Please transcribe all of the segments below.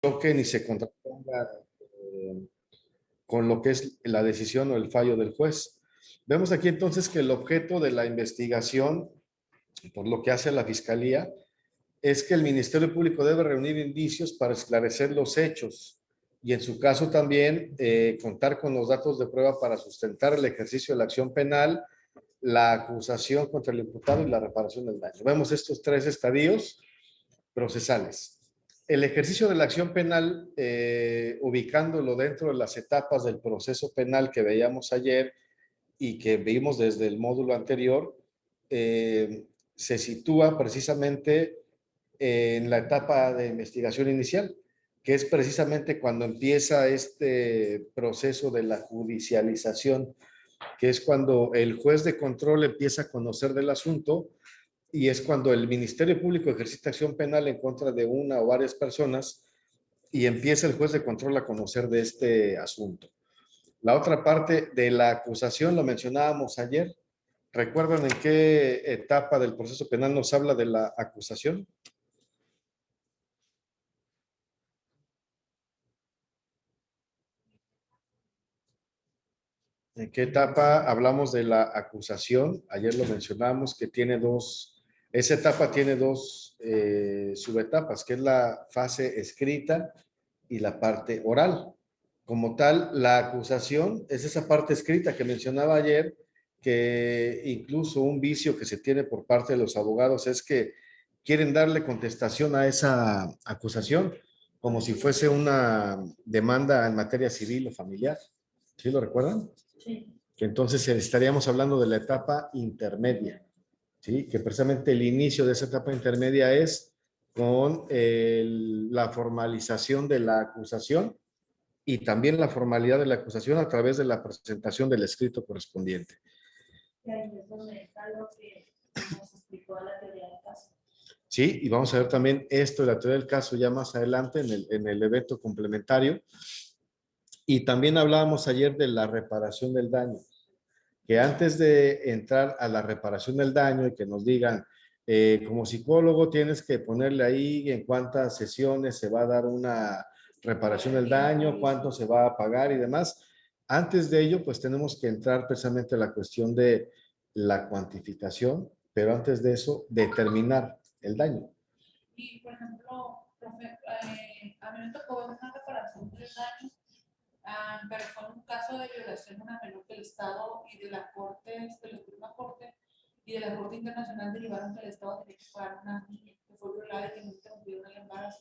choquen y se contrapongan con lo que es la decisión o el fallo del juez. Vemos aquí entonces que el objeto de la investigación, por lo que hace la Fiscalía, es que el Ministerio Público debe reunir indicios para esclarecer los hechos y en su caso también contar con los datos de prueba para sustentar el ejercicio de la acción penal, la acusación contra el imputado y la reparación del daño. Vemos estos tres estadios procesales. El ejercicio de la acción penal, ubicándolo dentro de las etapas del proceso penal que veíamos ayer y que vimos desde el módulo anterior, se sitúa precisamente en la etapa de investigación inicial, que es precisamente cuando empieza este proceso de la judicialización, que es cuando el juez de control empieza a conocer del asunto y es cuando el Ministerio Público ejercita acción penal en contra de una o varias personas y empieza el juez de control a conocer de este asunto. La otra parte de la acusación lo mencionábamos ayer. ¿Recuerdan en qué etapa del proceso penal nos habla de la acusación? ¿En qué etapa hablamos de la acusación? Ayer lo mencionamos que tiene esa etapa tiene dos subetapas, que es la fase escrita y la parte oral. Como tal, la acusación es esa parte escrita que mencionaba ayer, que incluso un vicio que se tiene por parte de los abogados es que quieren darle contestación a esa acusación como si fuese una demanda en materia civil o familiar. ¿Sí lo recuerdan? Sí. Que entonces estaríamos hablando de la etapa intermedia, ¿sí? Que precisamente el inicio de esa etapa intermedia es con la formalización de la acusación y también la formalidad de la acusación a través de la presentación del escrito correspondiente. Y ahí es donde está lo que nos explicó la teoría del caso. Sí, y vamos a ver también esto de la teoría del caso ya más adelante en el evento complementario. Y también hablábamos ayer de la reparación del daño, que antes de entrar a la reparación del daño y que nos digan, como psicólogo tienes que ponerle ahí en cuántas sesiones se va a dar una reparación del daño, cuánto se va a pagar y demás. Antes de ello, pues tenemos que entrar precisamente a la cuestión de la cuantificación, pero antes de eso, determinar el daño. Y, por ejemplo, profe, a mí me tocó ver una reparación del daño, pero fue un caso de violación de una menor del Estado y de la Corte, de la Suprema Corte y de la Corte Internacional derivaron que el Estado tenía que pagar a una niña que fue violada y que no interrumpieron el embarazo.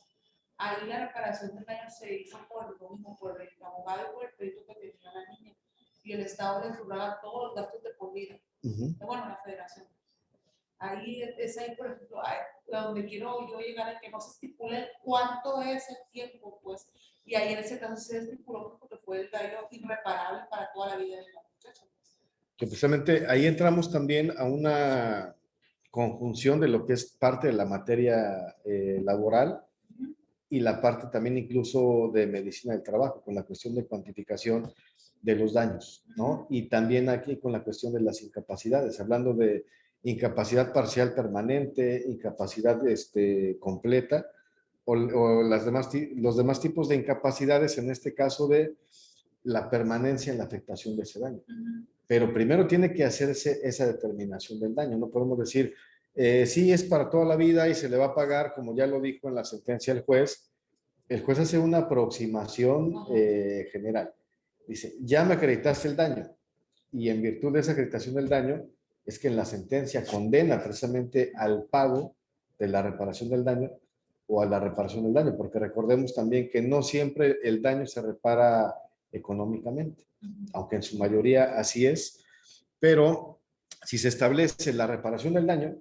Ahí la reparación del daño se hizo por lo mismo, por el abogado y por el crédito que tenía la niña. Y el Estado le cobraba todos los gastos de por vida. Bueno, la federación. Ahí es ahí, por ejemplo, donde quiero yo llegar a que no se estipule cuánto es el tiempo, pues, y ahí en ese caso se estipuló porque fue el daño irreparable para toda la vida de la muchacha. Que precisamente ahí entramos también a una conjunción de lo que es parte de la materia laboral y la parte también incluso de medicina del trabajo, con la cuestión de cuantificación de los daños, ¿no? Y también aquí con la cuestión de las incapacidades, hablando de incapacidad parcial permanente, incapacidad completa, o los demás tipos de incapacidades, en este caso de la permanencia en la afectación de ese daño. Pero primero tiene que hacerse esa determinación del daño. No podemos decir, sí es para toda la vida y se le va a pagar, como ya lo dijo en la sentencia el juez. El juez hace una aproximación general. Dice, ya me acreditaste el daño. Y en virtud de esa acreditación del daño, es que en la sentencia condena precisamente al pago de la reparación del daño o a la reparación del daño, porque recordemos también que no siempre el daño se repara económicamente, aunque en su mayoría así es, pero si se establece la reparación del daño,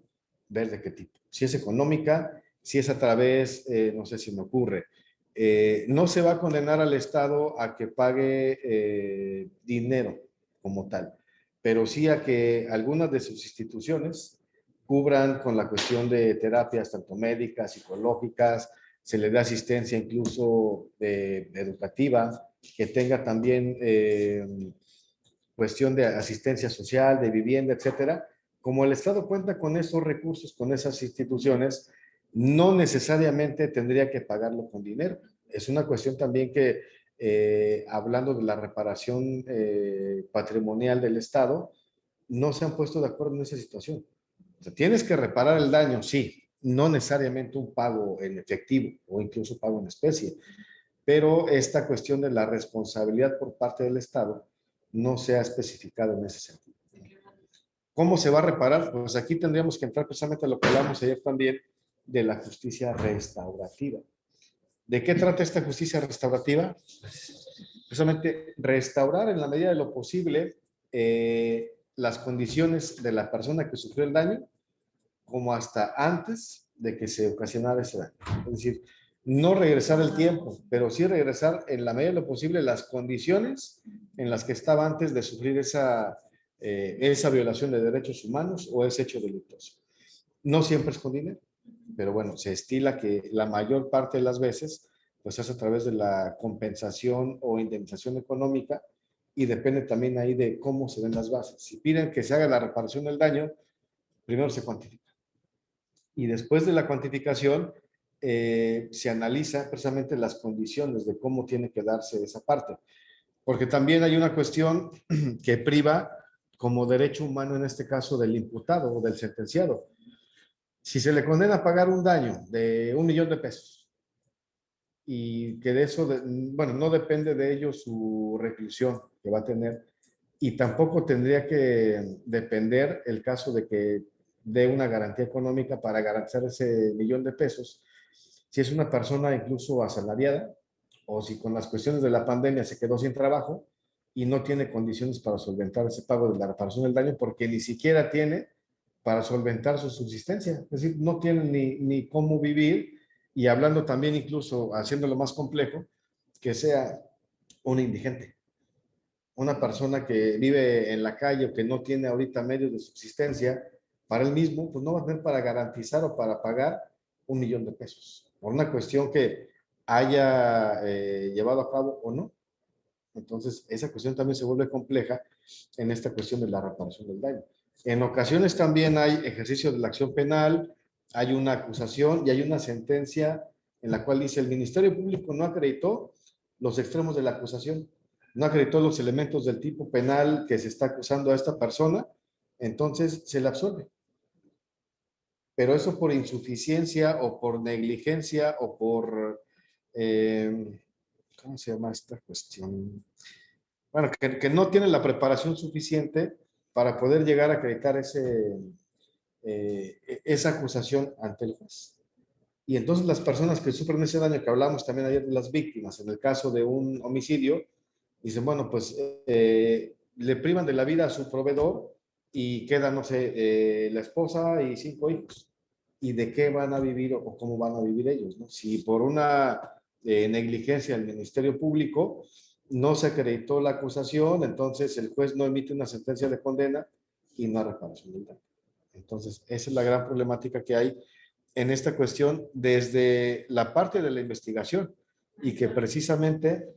ver de qué tipo. Si es económica, si es a través, no sé si me ocurre, no se va a condenar al Estado a que pague dinero como tal, pero sí a que algunas de sus instituciones cubran con la cuestión de terapias, tanto médicas, psicológicas, se le dé asistencia incluso educativa, que tenga también cuestión de asistencia social, de vivienda, etcétera. Como el Estado cuenta con esos recursos, con esas instituciones, no necesariamente tendría que pagarlo con dinero, Es una cuestión también que, hablando de la reparación patrimonial del Estado, no se han puesto de acuerdo en esa situación. O sea, tienes que reparar el daño, sí, no necesariamente un pago en efectivo o incluso pago en especie, pero esta cuestión de la responsabilidad por parte del Estado no se ha especificado en ese sentido. ¿Cómo se va a reparar? Pues aquí tendríamos que entrar precisamente a lo que hablamos ayer también de la justicia restaurativa. ¿De qué trata esta justicia restaurativa? Precisamente restaurar en la medida de lo posible las condiciones de la persona que sufrió el daño como hasta antes de que se ocasionara ese daño. Es decir, no regresar el tiempo, pero sí regresar en la medida de lo posible las condiciones en las que estaba antes de sufrir esa violación de derechos humanos o ese hecho delictuoso. No siempre es con dinero, pero bueno, se estila que la mayor parte de las veces pues es a través de la compensación o indemnización económica y depende también ahí de cómo se den las bases. Si piden que se haga la reparación del daño, primero se cuantifica y después de la cuantificación se analiza precisamente las condiciones de cómo tiene que darse esa parte. Porque también hay una cuestión que priva como derecho humano en este caso del imputado o del sentenciado. Si se le condena a pagar un daño de 1 millón de pesos y que de eso, bueno, no depende de ello su reclusión que va a tener y tampoco tendría que depender el caso de que dé una garantía económica para garantizar ese 1 millón de pesos. Si es una persona incluso asalariada o si con las cuestiones de la pandemia se quedó sin trabajo y no tiene condiciones para solventar ese pago de la reparación del daño porque ni siquiera tiene para solventar su subsistencia. Es decir, no tiene ni cómo vivir y hablando también incluso, haciéndolo más complejo, que sea un indigente. Una persona que vive en la calle o que no tiene ahorita medios de subsistencia para él mismo, pues no va a tener para garantizar o para pagar 1 millón de pesos. Por una cuestión que haya llevado a cabo o no. Entonces, esa cuestión también se vuelve compleja en esta cuestión de la reparación del daño. En ocasiones también hay ejercicio de la acción penal, hay una acusación y hay una sentencia en la cual dice el Ministerio Público no acreditó los extremos de la acusación, no acreditó los elementos del tipo penal que se está acusando a esta persona, entonces se le absuelve. Pero eso por insuficiencia o por negligencia o por, ¿cómo se llama esta cuestión? Bueno, que no tienen la preparación suficiente para poder llegar a acreditar esa acusación ante el juez. Y entonces las personas que sufren ese daño que hablamos también ayer de las víctimas, en el caso de un homicidio, dicen, bueno, pues le privan de la vida a su proveedor y queda, no sé, la esposa y 5 hijos. ¿Y de qué van a vivir o cómo van a vivir ellos? ¿No? Si por una negligencia del Ministerio Público no se acreditó la acusación, entonces el juez no emite una sentencia de condena y no hay reparación del daño. Entonces, esa es la gran problemática que hay en esta cuestión desde la parte de la investigación y que precisamente,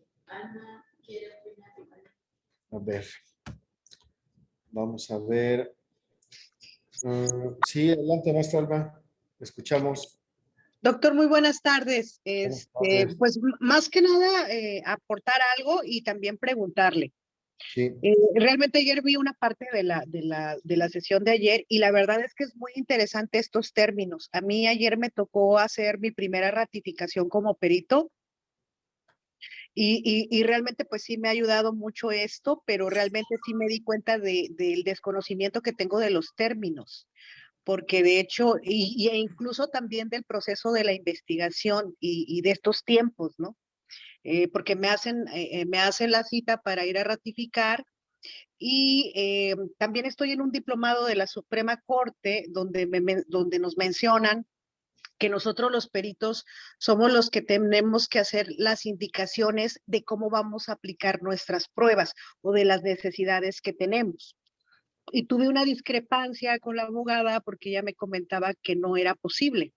a ver, vamos a ver. Sí, adelante, maestra Alba. Escuchamos. Doctor, muy buenas tardes. Buenas tardes. Pues más que nada aportar algo y también preguntarle. Sí, Realmente ayer vi una parte de la sesión de ayer y la verdad es que es muy interesante estos términos. A mí ayer me tocó hacer mi primera ratificación como perito y realmente pues sí me ha ayudado mucho esto, pero realmente sí me di cuenta del desconocimiento que tengo de los términos porque de hecho, e incluso también del proceso de la investigación y de estos tiempos, ¿no? Porque me hacen la cita para ir a ratificar y también estoy en un diplomado de la Suprema Corte donde nos mencionan que nosotros los peritos somos los que tenemos que hacer las indicaciones de cómo vamos a aplicar nuestras pruebas o de las necesidades que tenemos y tuve una discrepancia con la abogada porque ella me comentaba que no era posible,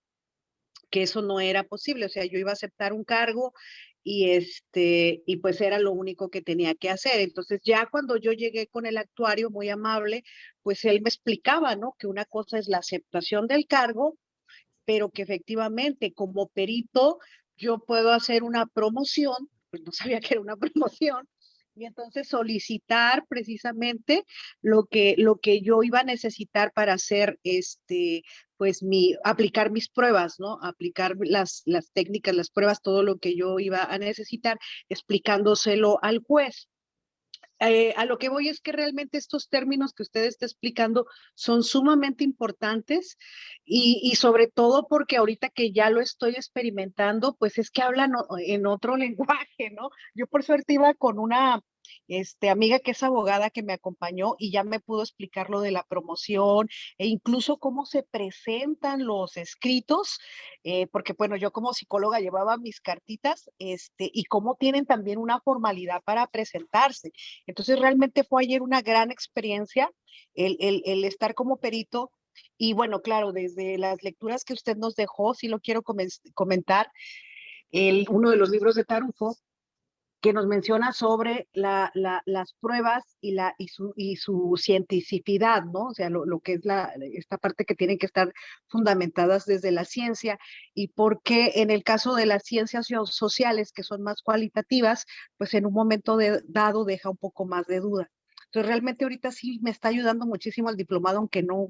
que eso no era posible, o sea, yo iba a aceptar un cargo y pues era lo único que tenía que hacer. Entonces ya cuando yo llegué con el actuario muy amable, pues él me explicaba, ¿no? Que una cosa es la aceptación del cargo, pero que efectivamente como perito yo puedo hacer una promoción, pues no sabía que era una promoción, y entonces solicitar precisamente lo que yo iba a necesitar para hacer pues aplicar mis pruebas, ¿no? Aplicar las técnicas, las pruebas, todo lo que yo iba a necesitar, explicándoselo al juez. A lo que voy es que realmente estos términos que usted está explicando son sumamente importantes y sobre todo porque ahorita que ya lo estoy experimentando, pues es que hablan en otro lenguaje, ¿no? Yo por suerte iba con una amiga que es abogada que me acompañó y ya me pudo explicar lo de la promoción e incluso cómo se presentan los escritos, porque bueno, yo como psicóloga llevaba mis cartitas, y cómo tienen también una formalidad para presentarse. Entonces, realmente fue ayer una gran experiencia el estar como perito. Y bueno, claro, desde las lecturas que usted nos dejó, sí lo quiero comentar, uno de los libros de Tarufo, que nos menciona sobre las pruebas y su cientificidad, ¿no? O sea, lo que es esta parte que tienen que estar fundamentadas desde la ciencia y por qué en el caso de las ciencias sociales, que son más cualitativas, pues en un momento dado deja un poco más de duda. Entonces, realmente ahorita sí me está ayudando muchísimo el diplomado, aunque no,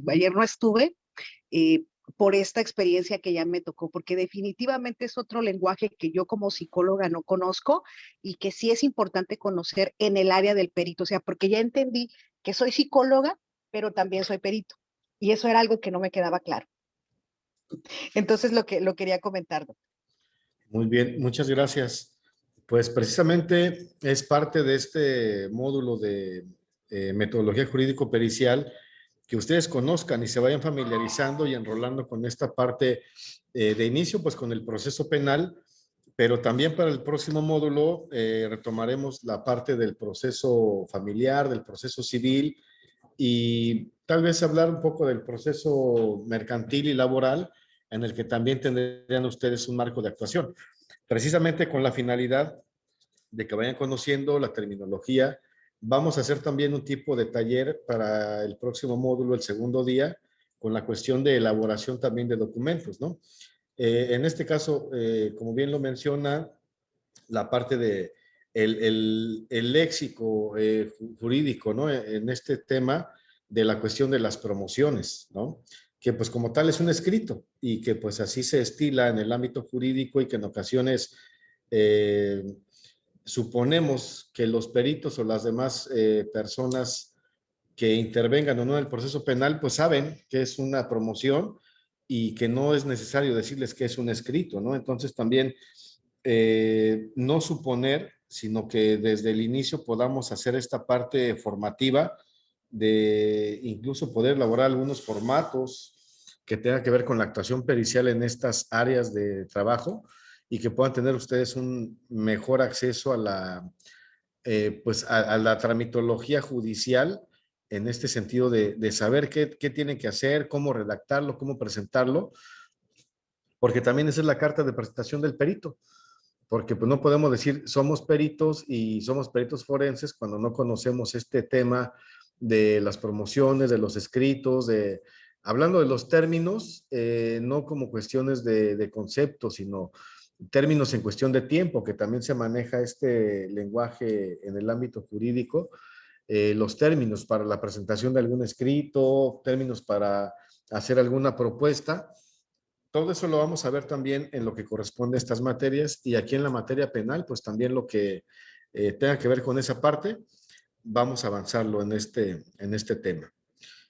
ayer no estuve, eh, por esta experiencia que ya me tocó, porque definitivamente es otro lenguaje que yo como psicóloga no conozco y que sí es importante conocer en el área del perito, o sea, porque ya entendí que soy psicóloga, pero también soy perito. Y eso era algo que no me quedaba claro. Entonces lo quería comentar. Muy bien, muchas gracias. Pues precisamente es parte de este módulo de metodología jurídico-pericial que ustedes conozcan y se vayan familiarizando y enrolando con esta parte de inicio, pues con el proceso penal, pero también para el próximo módulo retomaremos la parte del proceso familiar, del proceso civil y tal vez hablar un poco del proceso mercantil y laboral en el que también tendrían ustedes un marco de actuación, precisamente con la finalidad de que vayan conociendo la terminología. Vamos a hacer también un tipo de taller para el próximo módulo, el segundo día, con la cuestión de elaboración también de documentos, ¿no? En este caso, como bien lo menciona, la parte de el léxico jurídico, ¿no? En este tema de la cuestión de las promociones, ¿no? Que pues como tal es un escrito y que pues así se estila en el ámbito jurídico y que en ocasiones suponemos que los peritos o las demás personas que intervengan o no en el proceso penal, pues saben que es una promoción y que no es necesario decirles que es un escrito, ¿no? Entonces también no suponer, sino que desde el inicio podamos hacer esta parte formativa de incluso poder elaborar algunos formatos que tengan que ver con la actuación pericial en estas áreas de trabajo y que puedan tener ustedes un mejor acceso a pues a la tramitología judicial en este sentido de saber qué tienen que hacer, cómo redactarlo, cómo presentarlo, porque también esa es la carta de presentación del perito, porque pues no podemos decir somos peritos y somos peritos forenses cuando no conocemos este tema de las promociones, de los escritos, hablando de los términos, no como cuestiones de conceptos, sino términos en cuestión de tiempo, que también se maneja este lenguaje en el ámbito jurídico, los términos para la presentación de algún escrito, términos para hacer alguna propuesta. Todo eso lo vamos a ver también en lo que corresponde a estas materias y aquí en la materia penal, pues también lo que tenga que ver con esa parte, vamos a avanzarlo en este tema.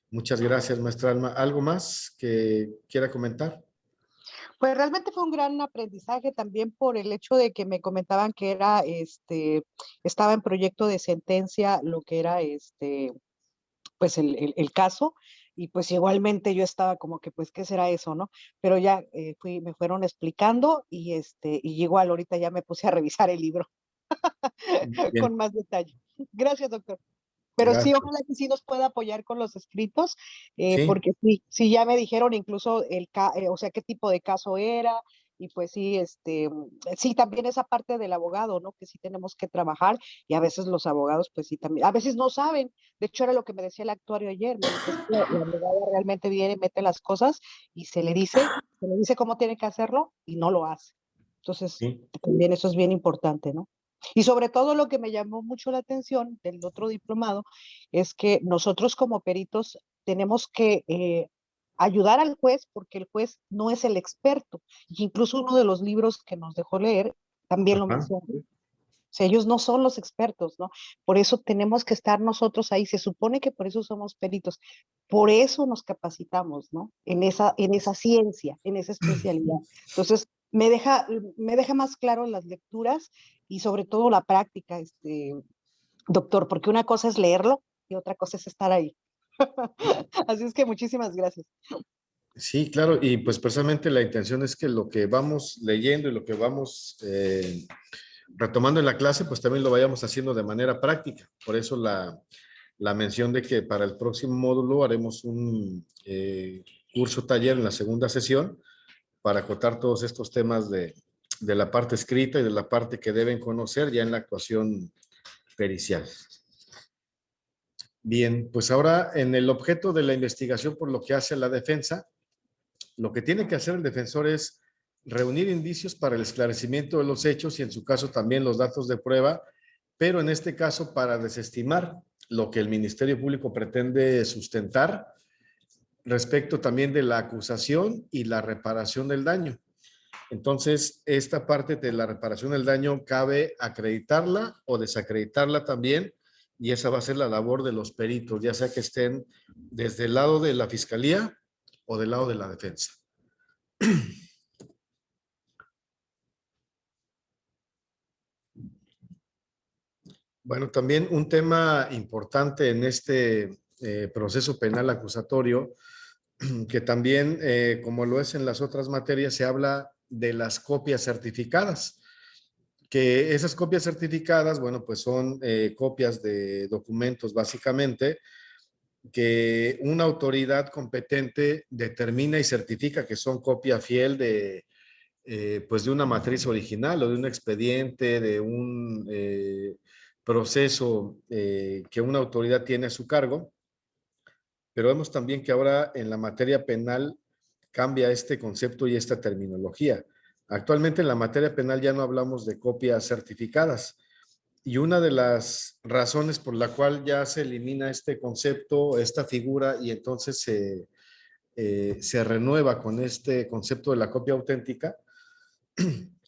Muchas gracias, maestra Alma. ¿Algo más que quiera comentar? Pues realmente fue un gran aprendizaje también por el hecho de que me comentaban que era, estaba en proyecto de sentencia lo que era, pues el caso, y pues igualmente yo estaba como que, pues, ¿qué será eso, no? Pero ya me fueron explicando y igual ahorita ya me puse a revisar el libro Bien, con más detalle. Gracias, doctor. Pero sí, gracias. ojalá que sí nos pueda apoyar con los escritos, Sí, porque sí ya me dijeron incluso o sea, qué tipo de caso era, y pues sí, sí, también esa parte del abogado, ¿no? Que sí tenemos que trabajar, y a veces los abogados, pues sí, también, a veces no saben. De hecho, era lo que me decía el actuario ayer, me dice, "Es que la abogada realmente viene, mete las cosas, y se le dice cómo tiene que hacerlo, y no lo hace". Entonces, Sí. también eso es bien importante, ¿no? Y sobre todo lo que me llamó mucho la atención del otro diplomado es que nosotros como peritos tenemos que ayudar al juez porque el juez no es el experto. Y incluso uno de los libros que nos dejó leer también lo Ajá. menciona. O sea, ellos no son los expertos, ¿no? Por eso tenemos que estar nosotros ahí. Se supone que por eso somos peritos. Por eso nos capacitamos, ¿no? En esa ciencia, en esa especialidad. Entonces, me deja más claro las lecturas y sobre todo la práctica, doctor, porque una cosa es leerlo y otra cosa es estar ahí. Así es que muchísimas gracias. Sí, claro, y pues precisamente la intención es que lo que vamos leyendo y lo que vamos retomando en la clase, pues también lo vayamos haciendo de manera práctica. Por eso la mención de que para el próximo módulo haremos un curso taller en la segunda sesión para acotar todos estos temas de la parte escrita y de la parte que deben conocer ya en la actuación pericial. Bien, pues ahora en el objeto de la investigación por lo que hace la defensa, lo que tiene que hacer el defensor es reunir indicios para el esclarecimiento de los hechos y en su caso también los datos de prueba, pero en este caso para desestimar lo que el Ministerio Público pretende sustentar respecto también de la acusación y la reparación del daño. Entonces, esta parte de la reparación del daño cabe acreditarla o desacreditarla también, y esa va a ser la labor de los peritos, ya sea que estén desde el lado de la fiscalía o del lado de la defensa. Bueno, también un tema importante en este proceso penal acusatorio, que también, como lo es en las otras materias, se habla de las copias certificadas, que esas copias certificadas, bueno, pues son copias de documentos básicamente que una autoridad competente determina y certifica que son copia fiel de, pues de una matriz original o de un expediente, de un proceso que una autoridad tiene a su cargo. Pero vemos también que ahora en la materia penal cambia este concepto y esta terminología. Actualmente en la materia penal ya no hablamos de copias certificadas, y una de las razones por la cual ya se elimina este concepto, esta figura, y entonces se renueva con este concepto de la copia auténtica,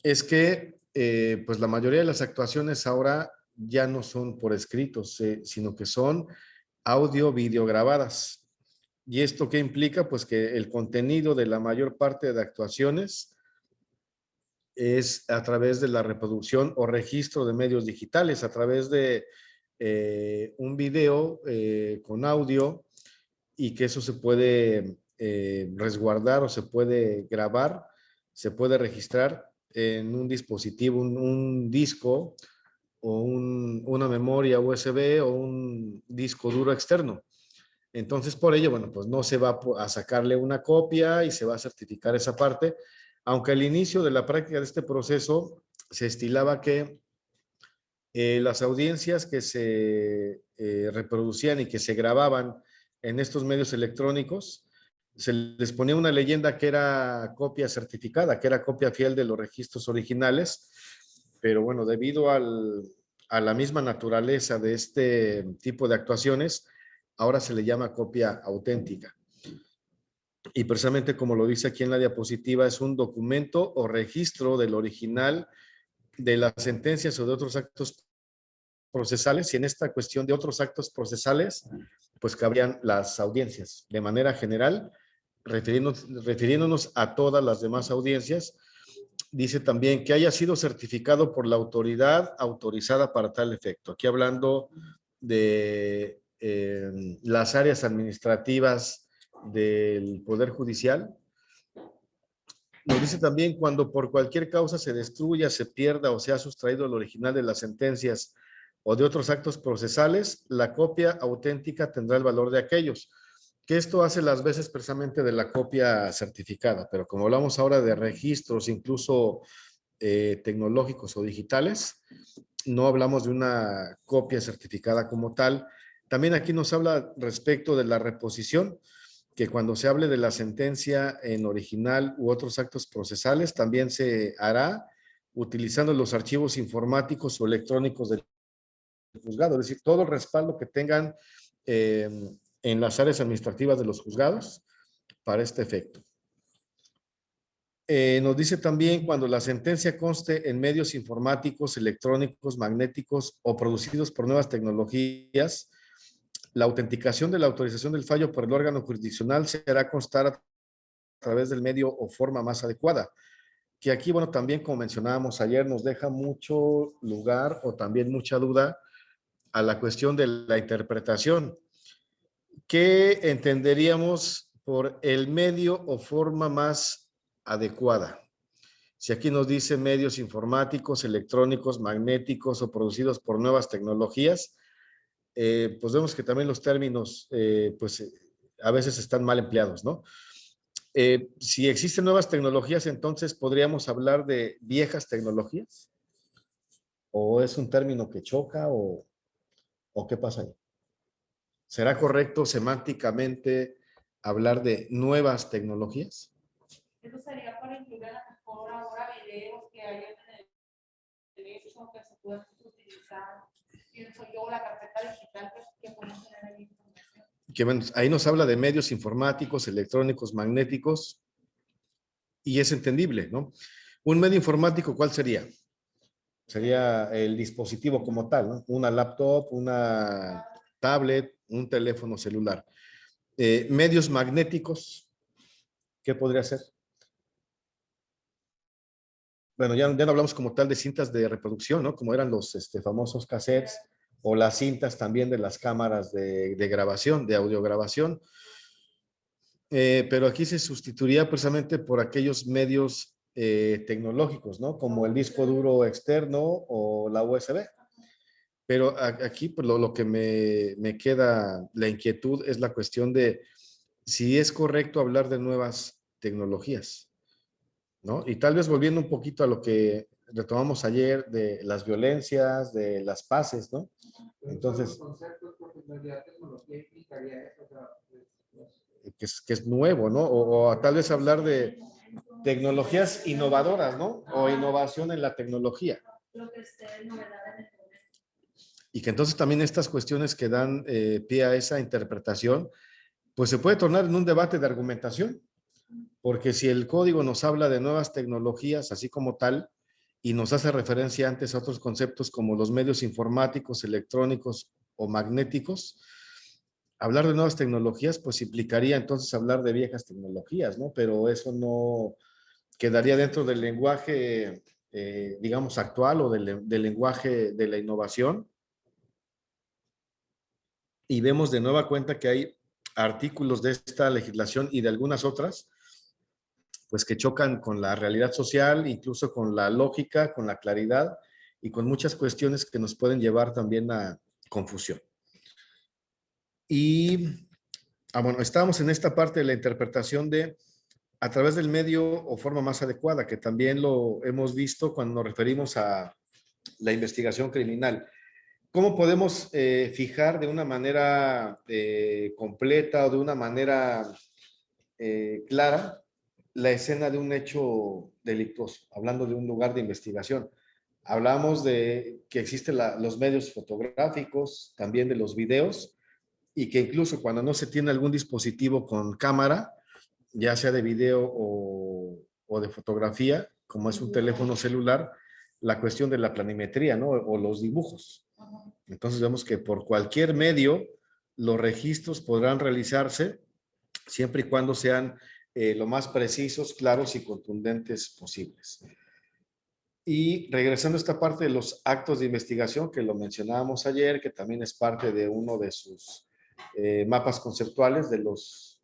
es que pues la mayoría de las actuaciones ahora ya no son por escritos, sino que son audio, video grabadas. ¿Y esto qué implica? Pues que el contenido de la mayor parte de actuaciones es a través de la reproducción o registro de medios digitales, a través de un video con audio, y que eso se puede resguardar o se puede grabar, se puede registrar en un dispositivo, un disco o una memoria USB o un disco duro externo. Entonces, por ello, bueno, pues no se va a sacarle una copia y se va a certificar esa parte, aunque al inicio de la práctica de este proceso se estilaba que las audiencias que se reproducían y que se grababan en estos medios electrónicos, se les ponía una leyenda que era copia certificada, que era copia fiel de los registros originales, pero bueno, debido a la misma naturaleza de este tipo de actuaciones, ahora se le llama copia auténtica. Y precisamente como lo dice aquí en la diapositiva, es un documento o registro del original de las sentencias o de otros actos procesales, y en esta cuestión de otros actos procesales, pues cabrían las audiencias. De manera general, refiriéndonos a todas las demás audiencias, dice también que haya sido certificado por la autoridad autorizada para tal efecto. Aquí hablando de las áreas administrativas del Poder Judicial. Nos dice también cuando por cualquier causa se destruya, se pierda o sea sustraído el original de las sentencias o de otros actos procesales, la copia auténtica tendrá el valor de aquellos. Que esto hace las veces precisamente de la copia certificada, pero como hablamos ahora de registros, incluso tecnológicos o digitales, no hablamos de una copia certificada como tal. También aquí nos habla respecto de la reposición, que cuando se hable de la sentencia en original u otros actos procesales, también se hará utilizando los archivos informáticos o electrónicos del juzgado, es decir, todo el respaldo que tengan en las áreas administrativas de los juzgados para este efecto. Nos dice también cuando la sentencia conste en medios informáticos, electrónicos, magnéticos o producidos por nuevas tecnologías, la autenticación de la autorización del fallo por el órgano jurisdiccional se hará constar a través del medio o forma más adecuada. Que aquí, bueno, también como mencionábamos ayer, nos deja mucho lugar o también mucha duda a la cuestión de la interpretación. ¿Qué entenderíamos por el medio o forma más adecuada? Si aquí nos dice medios informáticos, electrónicos, magnéticos o producidos por nuevas tecnologías, pues vemos que también los términos, a veces están mal empleados, ¿no? Si existen nuevas tecnologías, entonces podríamos hablar de viejas tecnologías. ¿O es un término que choca o qué pasa ahí? ¿Será correcto semánticamente hablar de nuevas tecnologías? Eso sería para incluir a lo mejor ahora videos que hay en el derecho que se pueden utilizar. Pienso yo, la carpeta digital que podemos tener ahí información. Que, bueno, ahí nos habla de medios informáticos, electrónicos, magnéticos, y es entendible, ¿no? Un medio informático, ¿cuál sería? Sería el dispositivo como tal, ¿no? Una laptop, una tablet, un teléfono celular. Medios magnéticos, ¿qué podría ser? Bueno, ya no hablamos como tal de cintas de reproducción, ¿no? Como eran los famosos cassettes o las cintas también de las cámaras de grabación, de audiograbación. Pero aquí se sustituiría precisamente por aquellos medios tecnológicos, ¿no? Como el disco duro externo o la USB. Pero aquí pues, lo que me queda la inquietud es la cuestión de si es correcto hablar de nuevas tecnologías, ¿no? Y tal vez volviendo un poquito a lo que retomamos ayer de las violencias, de las paces, ¿no? Entonces, que es nuevo, ¿no? O tal vez hablar de tecnologías innovadoras, ¿no? O innovación en la tecnología. Y que entonces también estas cuestiones que dan pie a esa interpretación, pues se puede tornar en un debate de argumentación, porque si el código nos habla de nuevas tecnologías, así como tal, y nos hace referencia antes a otros conceptos como los medios informáticos, electrónicos o magnéticos, hablar de nuevas tecnologías, pues implicaría entonces hablar de viejas tecnologías, ¿no? Pero eso no quedaría dentro del lenguaje, digamos, actual o del lenguaje de la innovación. Y vemos de nueva cuenta que hay artículos de esta legislación y de algunas otras, pues que chocan con la realidad social, incluso con la lógica, con la claridad y con muchas cuestiones que nos pueden llevar también a confusión. Y, bueno, estamos en esta parte de la interpretación de a través del medio o forma más adecuada, que también lo hemos visto cuando nos referimos a la investigación criminal. ¿Cómo podemos fijar de una manera completa o de una manera clara la escena de un hecho delictuoso? Hablando de un lugar de investigación. Hablamos de que existen los medios fotográficos, también de los videos, y que incluso cuando no se tiene algún dispositivo con cámara, ya sea de video o de fotografía, como es un teléfono celular, la cuestión de la planimetría, ¿no? O los dibujos. Entonces vemos que por cualquier medio los registros podrán realizarse siempre y cuando sean lo más precisos, claros y contundentes posibles. Y regresando a esta parte de los actos de investigación, que lo mencionábamos ayer, que también es parte de uno de sus mapas conceptuales, de los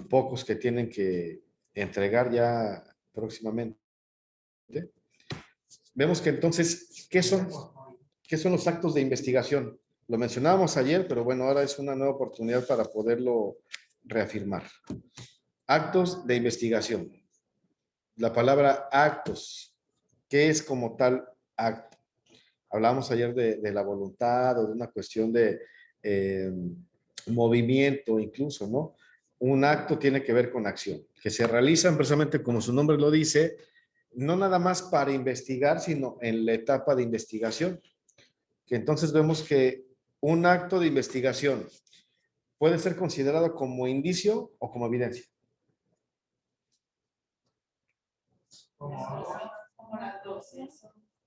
pocos que tienen que entregar ya próximamente. Vemos que entonces, ¿qué son los actos de investigación? Lo mencionábamos ayer, pero bueno, ahora es una nueva oportunidad para poderlo reafirmar. Actos de investigación. La palabra actos, ¿qué es como tal acto? Hablábamos ayer de la voluntad o de una cuestión de movimiento incluso, ¿no? Un acto tiene que ver con acción, que se realizan precisamente como su nombre lo dice, no nada más para investigar, sino en la etapa de investigación. Que entonces vemos que un acto de investigación puede ser considerado como indicio o como evidencia. Como las dos, ¿sí?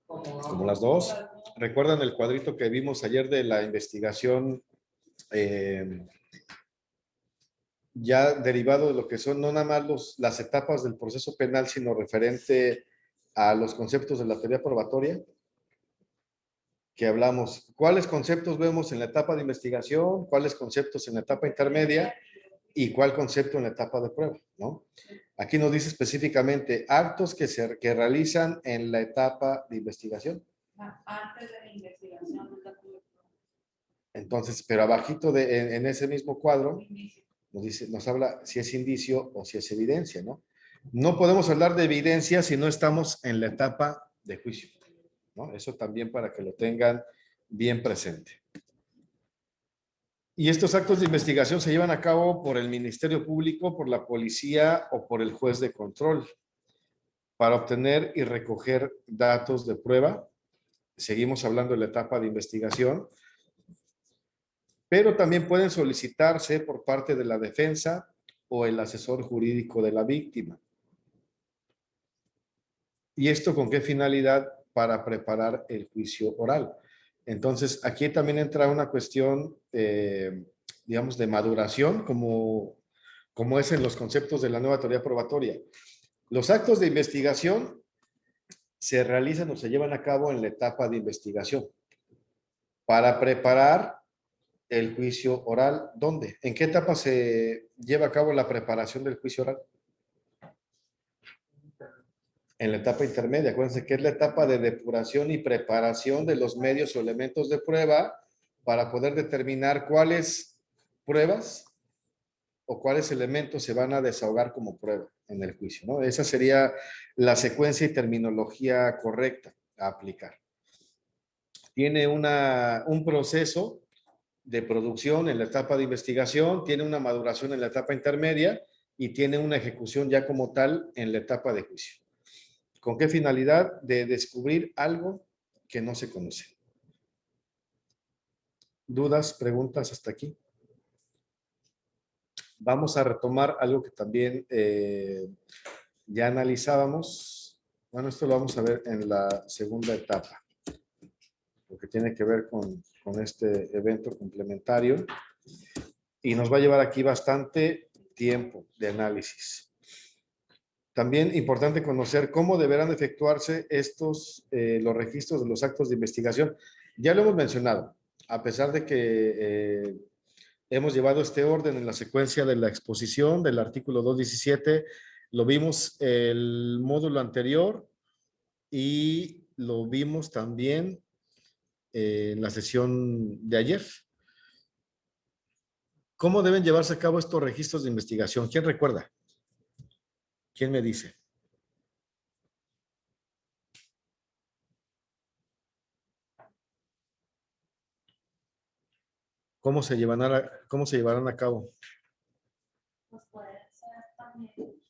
Como las dos. ¿Recuerdan el cuadrito que vimos ayer de la investigación ya derivado de lo que son no nada más las etapas del proceso penal, sino referente a los conceptos de la teoría probatoria? Que hablamos, ¿cuáles conceptos vemos en la etapa de investigación? ¿Cuáles conceptos en la etapa intermedia? ¿Y cuál concepto en la etapa de prueba? ¿No? Aquí nos dice específicamente actos que realizan en la etapa de investigación. Antes de la investigación. Entonces, pero abajito en ese mismo cuadro nos dice, nos habla si es indicio o si es evidencia, ¿no? No podemos hablar de evidencia si no estamos en la etapa de juicio, ¿no? Eso también para que lo tengan bien presente. Y estos actos de investigación se llevan a cabo por el Ministerio Público, por la policía o por el juez de control para obtener y recoger datos de prueba. Seguimos hablando de la etapa de investigación, pero también pueden solicitarse por parte de la defensa o el asesor jurídico de la víctima. ¿Y esto con qué finalidad? Para preparar el juicio oral. Entonces, aquí también entra una cuestión, digamos, de maduración, como es en los conceptos de la nueva teoría probatoria. Los actos de investigación se realizan o se llevan a cabo en la etapa de investigación para preparar el juicio oral. ¿Dónde? ¿En qué etapa se lleva a cabo la preparación del juicio oral? En la etapa intermedia. Acuérdense que es la etapa de depuración y preparación de los medios o elementos de prueba para poder determinar cuáles pruebas o cuáles elementos se van a desahogar como prueba en el juicio, ¿no? Esa sería la secuencia y terminología correcta a aplicar. Tiene un proceso de producción en la etapa de investigación, tiene una maduración en la etapa intermedia y tiene una ejecución ya como tal en la etapa de juicio. ¿Con qué finalidad? De descubrir algo que no se conoce. ¿Dudas, preguntas hasta aquí? Vamos a retomar algo que también ya analizábamos. Bueno, esto lo vamos a ver en la segunda etapa, lo que tiene que ver con este evento complementario. Y nos va a llevar aquí bastante tiempo de análisis. También importante conocer cómo deberán efectuarse los registros de los actos de investigación. Ya lo hemos mencionado, a pesar de que hemos llevado este orden en la secuencia de la exposición del artículo 217, lo vimos el módulo anterior y lo vimos también en la sesión de ayer. ¿Cómo deben llevarse a cabo estos registros de investigación? ¿Quién recuerda? ¿Quién me dice? ¿Cómo se llevarán a cabo? Pues pueden ser también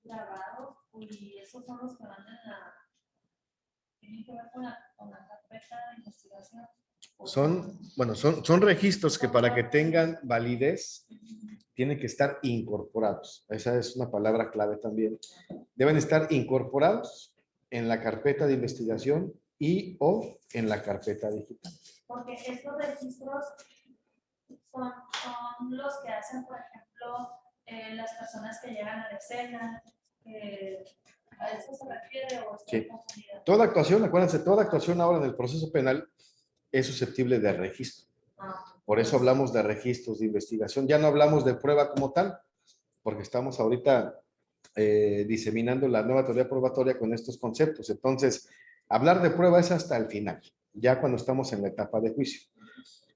grabados y esos son los que van tienen que ver con la carpeta de investigación. Son registros que para que tengan validez tienen que estar incorporados. Esa es una palabra clave también. Deben estar incorporados en la carpeta de investigación y o en la carpeta digital. Porque estos registros son los que hacen, por ejemplo, las personas que llegan a la escena. ¿A eso se refiere o estoy confundida? Toda actuación, acuérdense, toda actuación ahora en el proceso penal es susceptible de registro. Por eso hablamos de registros de investigación. Ya no hablamos de prueba como tal, porque estamos ahorita diseminando la nueva teoría probatoria con estos conceptos. Entonces, hablar de prueba es hasta el final, ya cuando estamos en la etapa de juicio.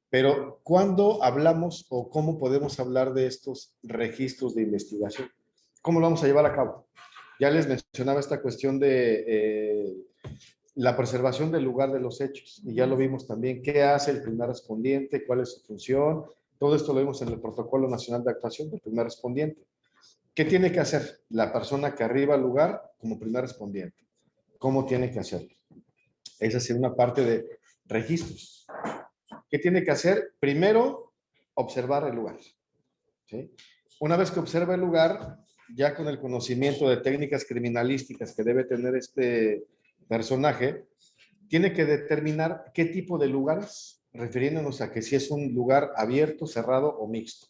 Pero, ¿cuándo hablamos o cómo podemos hablar de estos registros de investigación? ¿Cómo lo vamos a llevar a cabo? Ya les mencionaba esta cuestión de la preservación del lugar de los hechos. Y ya lo vimos también. ¿Qué hace el primer respondiente? ¿Cuál es su función? Todo esto lo vimos en el Protocolo Nacional de Actuación del primer respondiente. ¿Qué tiene que hacer la persona que arriba al lugar como primer respondiente? ¿Cómo tiene que hacerlo? Esa es una parte de registros. ¿Qué tiene que hacer? Primero, observar el lugar. ¿Sí? Una vez que observa el lugar, ya con el conocimiento de técnicas criminalísticas que debe tener este personaje, tiene que determinar qué tipo de lugares, refiriéndonos a que si es un lugar abierto, cerrado o mixto.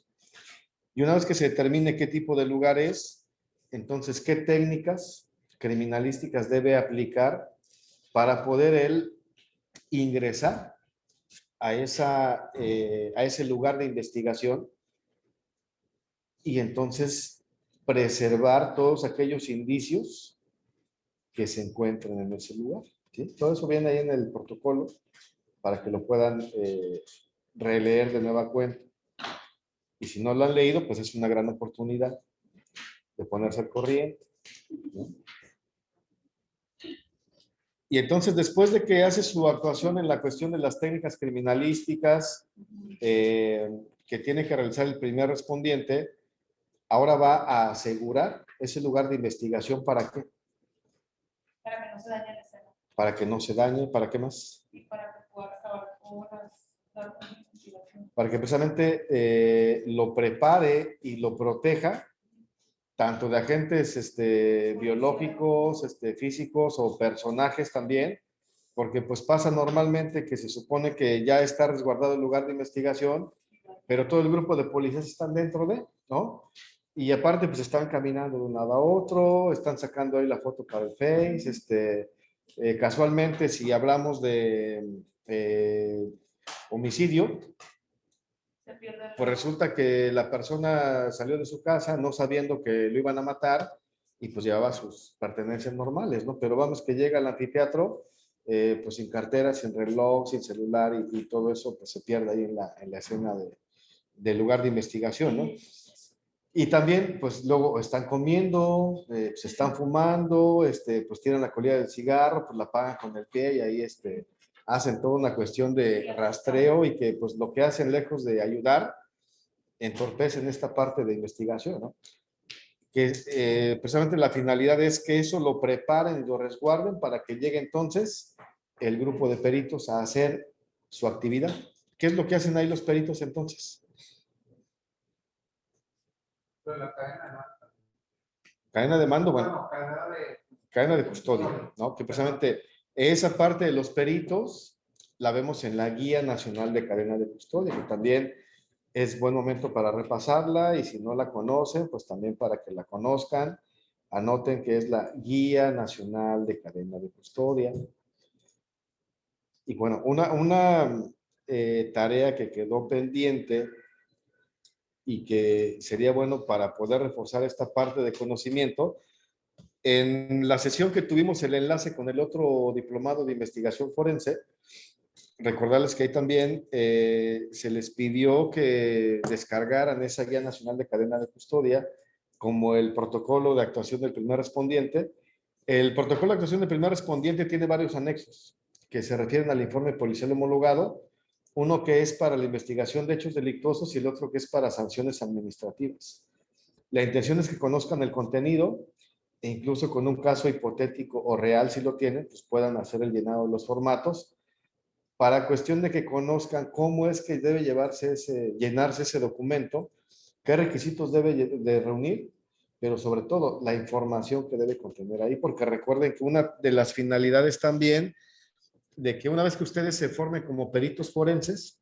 Y una vez que se determine qué tipo de lugar es, entonces qué técnicas criminalísticas debe aplicar para poder él ingresar a ese lugar de investigación y entonces preservar todos aquellos indicios que se encuentran en ese lugar. ¿Sí? Todo eso viene ahí en el protocolo para que lo puedan releer de nueva cuenta. Y si no lo han leído, pues es una gran oportunidad de ponerse al corriente. ¿No? Y entonces, después de que hace su actuación en la cuestión de las técnicas criminalísticas que tiene que realizar el primer respondiente, ahora va a asegurar ese lugar de investigación. ¿Para qué? Para que no se dañe la escena. Para que no se dañe. ¿Para qué más? Y para que pueda acabar con las investigaciones. Para que precisamente lo prepare y lo proteja tanto de agentes biológicos, físicos o personajes también, porque pues pasa normalmente que se supone que ya está resguardado el lugar de investigación, pero todo el grupo de policías están dentro de, ¿no? Y aparte pues están caminando de un lado a otro, están sacando ahí la foto para el Face, casualmente si hablamos de homicidio, pues resulta que la persona salió de su casa no sabiendo que lo iban a matar y pues llevaba sus pertenencias normales, ¿no? Pero vamos que llega al anfiteatro, pues sin cartera, sin reloj, sin celular y todo eso pues se pierde ahí en la escena del lugar de investigación, ¿no? Y también pues luego están comiendo, se están fumando, pues tiran la colilla del cigarro, pues la apagan con el pie y ahí hacen toda una cuestión de rastreo y que pues lo que hacen lejos de ayudar, entorpecen esta parte de investigación, ¿no? Que precisamente la finalidad es que eso lo preparen y lo resguarden para que llegue entonces el grupo de peritos a hacer su actividad. ¿Qué es lo que hacen ahí los peritos entonces? La cadena de mando. Cadena de mando, bueno. Bueno, Cadena de custodia, ¿no? Que precisamente esa parte de los peritos la vemos en la Guía Nacional de Cadena de Custodia, que también es buen momento para repasarla y si no la conocen, pues también para que la conozcan. Anoten que es la Guía Nacional de Cadena de Custodia. Y bueno, una tarea que quedó pendiente y que sería bueno para poder reforzar esta parte de conocimiento. En la sesión que tuvimos el enlace con el otro diplomado de investigación forense, recordarles que ahí también se les pidió que descargaran esa Guía Nacional de Cadena de Custodia como el protocolo de actuación del primer respondiente. El protocolo de actuación del primer respondiente tiene varios anexos que se refieren al informe policial homologado, uno que es para la investigación de hechos delictuosos y el otro que es para sanciones administrativas. La intención es que conozcan el contenido e incluso con un caso hipotético o real, si lo tienen, pues puedan hacer el llenado de los formatos para cuestión de que conozcan cómo es que debe llenarse ese documento, qué requisitos debe de reunir, pero sobre todo la información que debe contener ahí, porque recuerden que una de las finalidades también de que una vez que ustedes se formen como peritos forenses,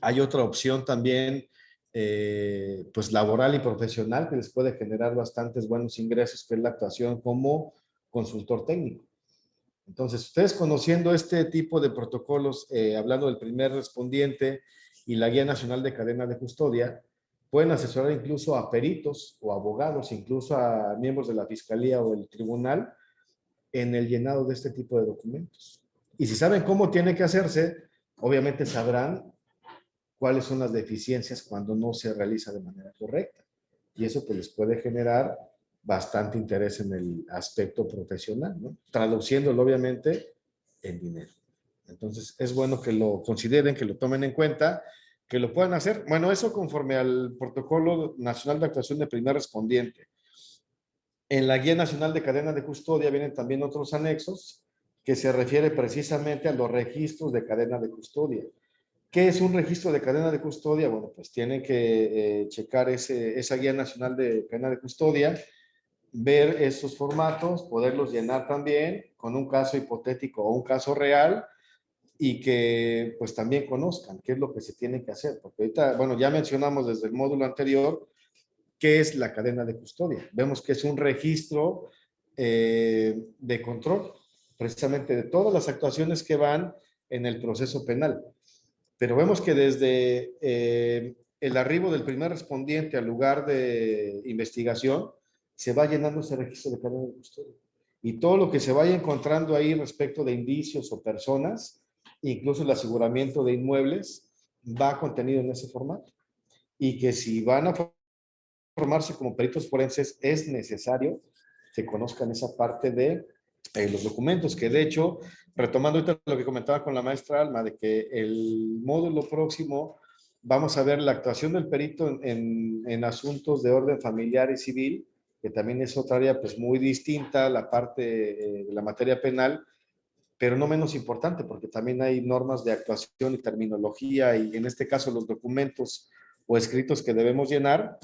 hay otra opción también pues laboral y profesional que les puede generar bastantes buenos ingresos, que es la actuación como consultor técnico. Entonces, ustedes conociendo este tipo de protocolos, hablando del primer respondiente y la Guía Nacional de Cadena de Custodia, pueden asesorar incluso a peritos o abogados, incluso a miembros de la Fiscalía o el Tribunal en el llenado de este tipo de documentos. Y si saben cómo tiene que hacerse, obviamente sabrán cuáles son las deficiencias cuando no se realiza de manera correcta. Y eso pues les puede generar bastante interés en el aspecto profesional, ¿no? Traduciéndolo obviamente en dinero. Entonces es bueno que lo consideren, que lo tomen en cuenta, que lo puedan hacer. Bueno, eso conforme al Protocolo Nacional de Actuación de Primer Respondiente. En la Guía Nacional de Cadena de Custodia vienen también otros anexos que se refiere precisamente a los registros de cadena de custodia. ¿Qué es un registro de cadena de custodia? Bueno, pues tienen que checar esa Guía Nacional de Cadena de Custodia, ver esos formatos, poderlos llenar también con un caso hipotético o un caso real y que pues también conozcan qué es lo que se tiene que hacer. Porque ahorita, bueno, ya mencionamos desde el módulo anterior qué es la cadena de custodia. Vemos que es un registro de control, precisamente de todas las actuaciones que van en el proceso penal. Pero vemos que desde el arribo del primer respondiente al lugar de investigación, se va llenando ese registro de cadena de custodia. Y todo lo que se vaya encontrando ahí respecto de indicios o personas, incluso el aseguramiento de inmuebles, va contenido en ese formato. Y que si van a formarse como peritos forenses, es necesario que conozcan esa parte de los documentos, que de hecho, retomando ahorita lo que comentaba con la maestra Alma, de que el módulo próximo vamos a ver la actuación del perito en asuntos de orden familiar y civil, que también es otra área pues muy distinta, la parte de la materia penal, pero no menos importante, porque también hay normas de actuación y terminología, y en este caso los documentos o escritos que debemos llenar.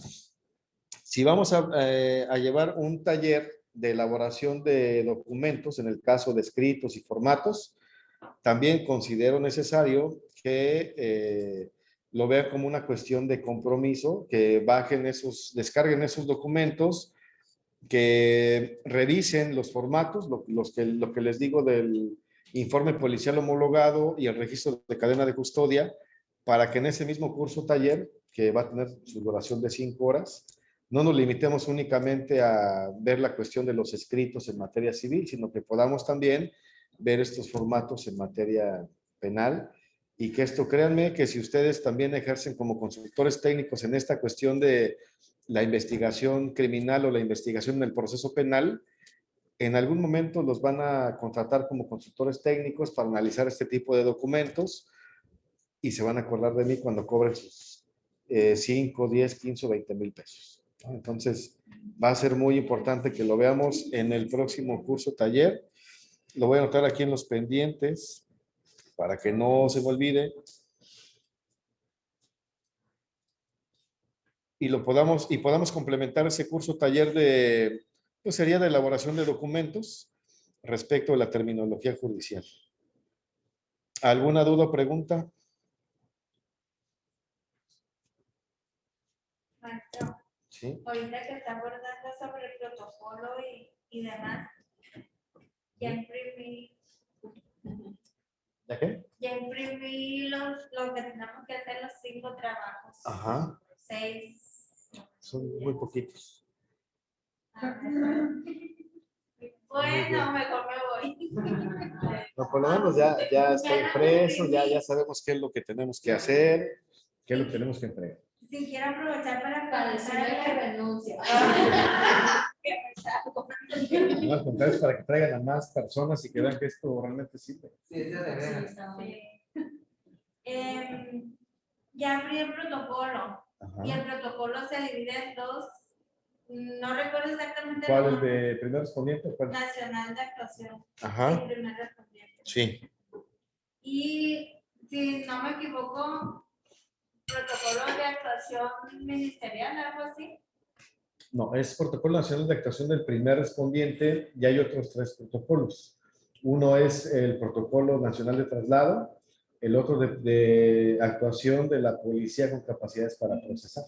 Si vamos a llevar un taller de elaboración de documentos, en el caso de escritos y formatos, también considero necesario que lo vean como una cuestión de compromiso, que descarguen esos documentos, que revisen los formatos, lo que les digo del informe policial homologado y el registro de cadena de custodia, para que en ese mismo curso taller, que va a tener su duración de 5 horas, no nos limitemos únicamente a ver la cuestión de los escritos en materia civil, sino que podamos también ver estos formatos en materia penal, y que esto, créanme, que si ustedes también ejercen como consultores técnicos en esta cuestión de la investigación criminal o la investigación en el proceso penal, en algún momento los van a contratar como consultores técnicos para analizar este tipo de documentos, y se van a acordar de mí cuando cobren sus 5, 10, 15 o 20 mil pesos. Entonces, va a ser muy importante que lo veamos en el próximo curso taller. Lo voy a anotar aquí en los pendientes para que no se me olvide. Y podamos complementar ese curso taller pues sería de elaboración de documentos respecto a la terminología judicial. ¿Alguna duda o pregunta? Maestro, Sí. ahorita que está abordando sobre el protocolo y demás, ya imprimí, ¿Ya qué? ya imprimí lo que tenemos que hacer, los 5 trabajos. Ajá. 6. Son muy poquitos. Bueno, mejor me voy. No, por lo menos ya está impreso, ya sabemos qué es lo que tenemos que hacer, qué es lo que tenemos que entregar. Si quiero aprovechar Para decirle que renuncia. No, al contrario, es para que traigan a más personas y que vean que esto realmente sirve. Sí, es de veras. Ya abrí el protocolo. Ajá. Y el protocolo se divide en 2. No recuerdo exactamente. ¿Cuál es de primer respondiente? ¿Cuál? Nacional de actuación. Ajá. Sí, primer respondiente. Sí. Y si no me equivoco, protocolo de actuación ministerial, algo así. No, es Protocolo Nacional de Actuación del primer respondiente, y hay otros 3 protocolos. Uno es el Protocolo Nacional de Traslado, el otro de actuación de la policía con capacidades para procesar.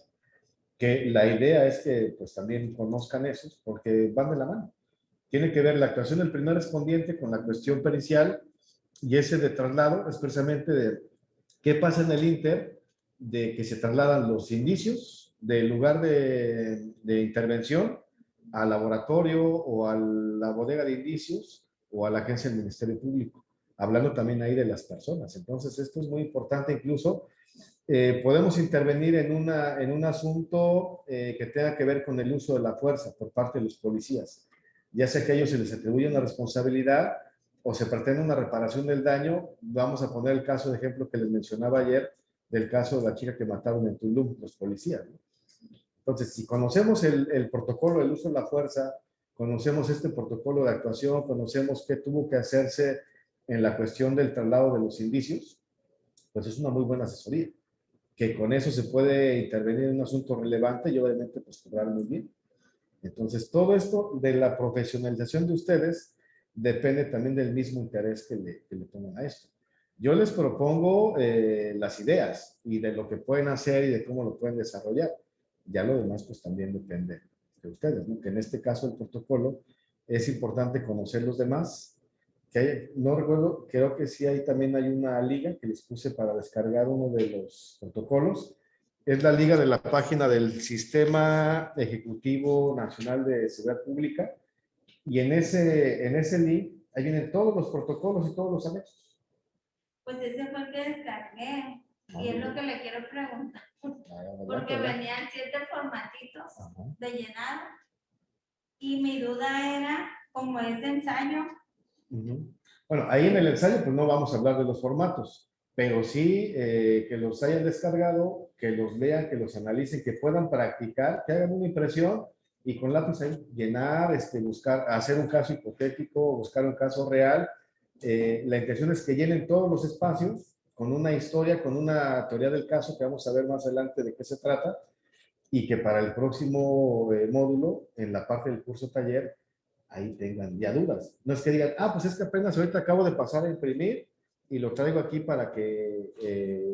Que la idea es que pues también conozcan esos, porque van de la mano. Tiene que ver la actuación del primer respondiente con la cuestión pericial, y ese de traslado es precisamente de qué pasa en el inter, de que se trasladan los indicios del lugar de intervención al laboratorio o a la bodega de indicios o a la agencia del Ministerio Público, hablando también ahí de las personas. Entonces esto es muy importante. Incluso podemos intervenir en un asunto que tenga que ver con el uso de la fuerza por parte de los policías, ya sea que a ellos se les atribuye una responsabilidad o se pretende una reparación del daño. Vamos a poner el caso de ejemplo que les mencionaba ayer, del caso de la chica que mataron en Tulum los policías, ¿no? Entonces, si conocemos el protocolo del uso de la fuerza conocemos este protocolo de actuación, conocemos qué tuvo que hacerse en la cuestión del traslado de los indicios, pues es una muy buena asesoría, que con eso se puede intervenir en un asunto relevante y obviamente pues cobrar muy bien. Entonces, todo esto de la profesionalización de ustedes depende también del mismo interés que le pongan a esto. Yo les propongo las ideas y de lo que pueden hacer y de cómo lo pueden desarrollar. Ya lo demás, pues también depende de ustedes, ¿no? Que en este caso el protocolo es importante conocer los demás. Que no recuerdo, creo que sí también hay una liga que les puse para descargar uno de los protocolos. Es la liga de la página del Sistema Ejecutivo Nacional de Seguridad Pública. Y en ese link, ahí vienen todos los protocolos y todos los anexos. Pues ese fue el que descargué. Y es lo que le quiero preguntar. Porque ¿verdad? venían 7 formatitos Ajá. de llenado. Y mi duda era, como es de ensayo. Bueno, ahí en el ensayo pues no vamos a hablar de los formatos, pero sí que los hayan descargado, que los lean, que los analicen, que puedan practicar, que hagan una impresión y con lápiz ahí llenar, buscar, hacer un caso hipotético, buscar un caso real. La intención es que llenen todos los espacios con una historia, con una teoría del caso que vamos a ver más adelante de qué se trata y que para el próximo módulo, en la parte del curso taller, ahí tengan ya dudas. No es que digan, pues es que apenas ahorita acabo de pasar a imprimir y lo traigo aquí para que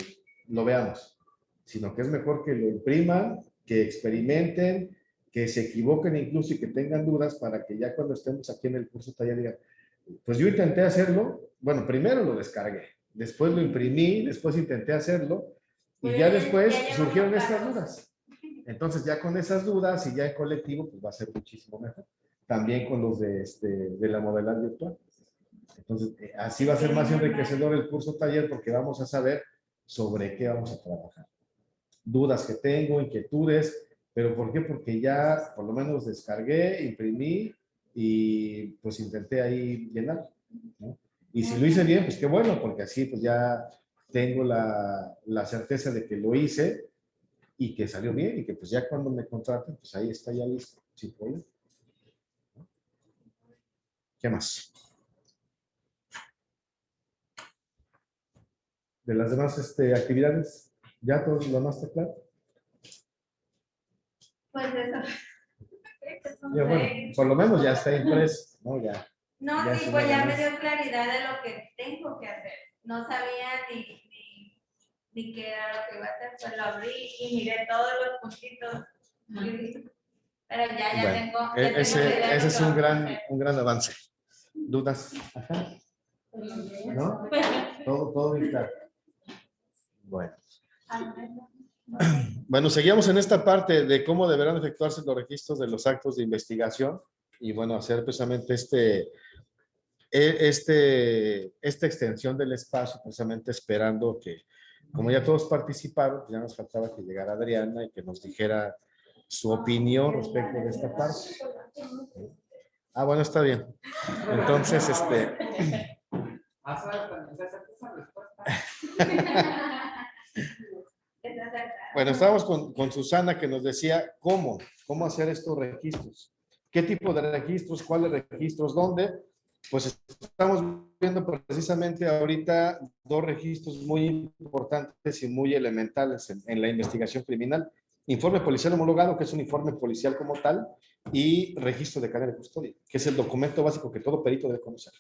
lo veamos, sino que es mejor que lo impriman, que experimenten, que se equivoquen incluso y que tengan dudas para que ya cuando estemos aquí en el curso taller digan, pues yo intenté hacerlo, bueno, primero lo descargué, después lo imprimí, después intenté hacerlo y ya después surgieron estas dudas. Entonces ya con esas dudas y ya en colectivo, pues va a ser muchísimo mejor. También con los de la modalidad virtual. Entonces, así va a ser más enriquecedor el curso taller porque vamos a saber sobre qué vamos a trabajar. Dudas que tengo, inquietudes, pero ¿por qué? Porque ya por lo menos descargué, imprimí y pues intenté ahí llenar, ¿no? Y si lo hice bien, pues qué bueno, porque así pues ya tengo la certeza de que lo hice y que salió bien y que pues ya cuando me contraten, pues ahí está ya listo, sin problema. ¿Qué más? De las demás actividades, ¿ya todo lo demás está claro? Pues eso. Ya, bueno, por lo menos ya está impreso, ¿no? Ya. No, Ya sí, es pues una ya me ganancia. dio claridad de lo que tengo que hacer. No sabía ni qué era lo que iba a hacer, pues lo abrí y miré todos los puntitos. Pero ya Bueno, tengo. Ya tengo la idea de ese lo es que vamos a hacer. un gran avance. ¿Dudas? Ajá. ¿No? Todo bien claro. Bueno. Bueno, seguimos en esta parte de cómo deberán efectuarse los registros de los actos de investigación y bueno, hacer precisamente esta extensión del espacio, precisamente esperando que, como ya todos participaron, ya nos faltaba que llegara Adriana y que nos dijera su opinión respecto de esta parte. Bueno, está bien. Entonces, bueno, estábamos con Susana que nos decía cómo hacer estos registros. ¿Qué tipo de registros? ¿Cuáles registros? ¿Dónde? Pues estamos viendo precisamente ahorita 2 registros muy importantes y muy elementales en la investigación criminal. Informe policial homologado, que es un informe policial como tal, y registro de cadena de custodia, que es el documento básico que todo perito debe conocer.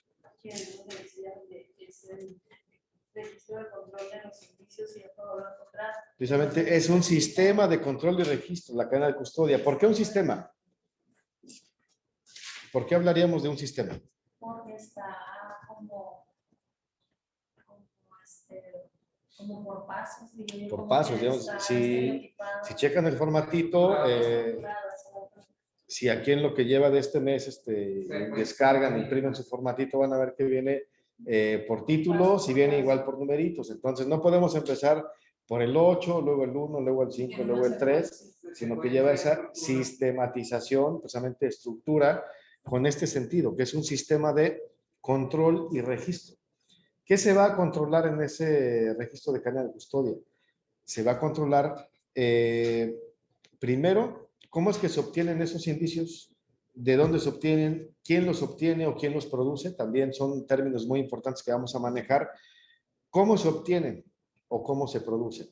Registro de control de los indicios y de todo lo contrario. Precisamente es un sistema de control y registro, la cadena de custodia. ¿Por qué un sistema? ¿Por qué hablaríamos de un sistema? Porque está como por pasos. Por pasos, digamos, si checan el formatito, si aquí en lo que lleva de este mes descargan, imprimen su formatito, van a ver que viene por títulos y viene igual por numeritos. Entonces no podemos empezar por el 8, luego el 1, luego el 5, luego el 3, sino que lleva esa sistematización, precisamente estructura, con este sentido, que es un sistema de control y registro. ¿Qué se va a controlar en ese registro de cadena de custodia? Se va a controlar, primero, cómo es que se obtienen esos indicios de dónde se obtienen, quién los obtiene o quién los produce, también son términos muy importantes que vamos a manejar. ¿Cómo se obtienen o cómo se producen?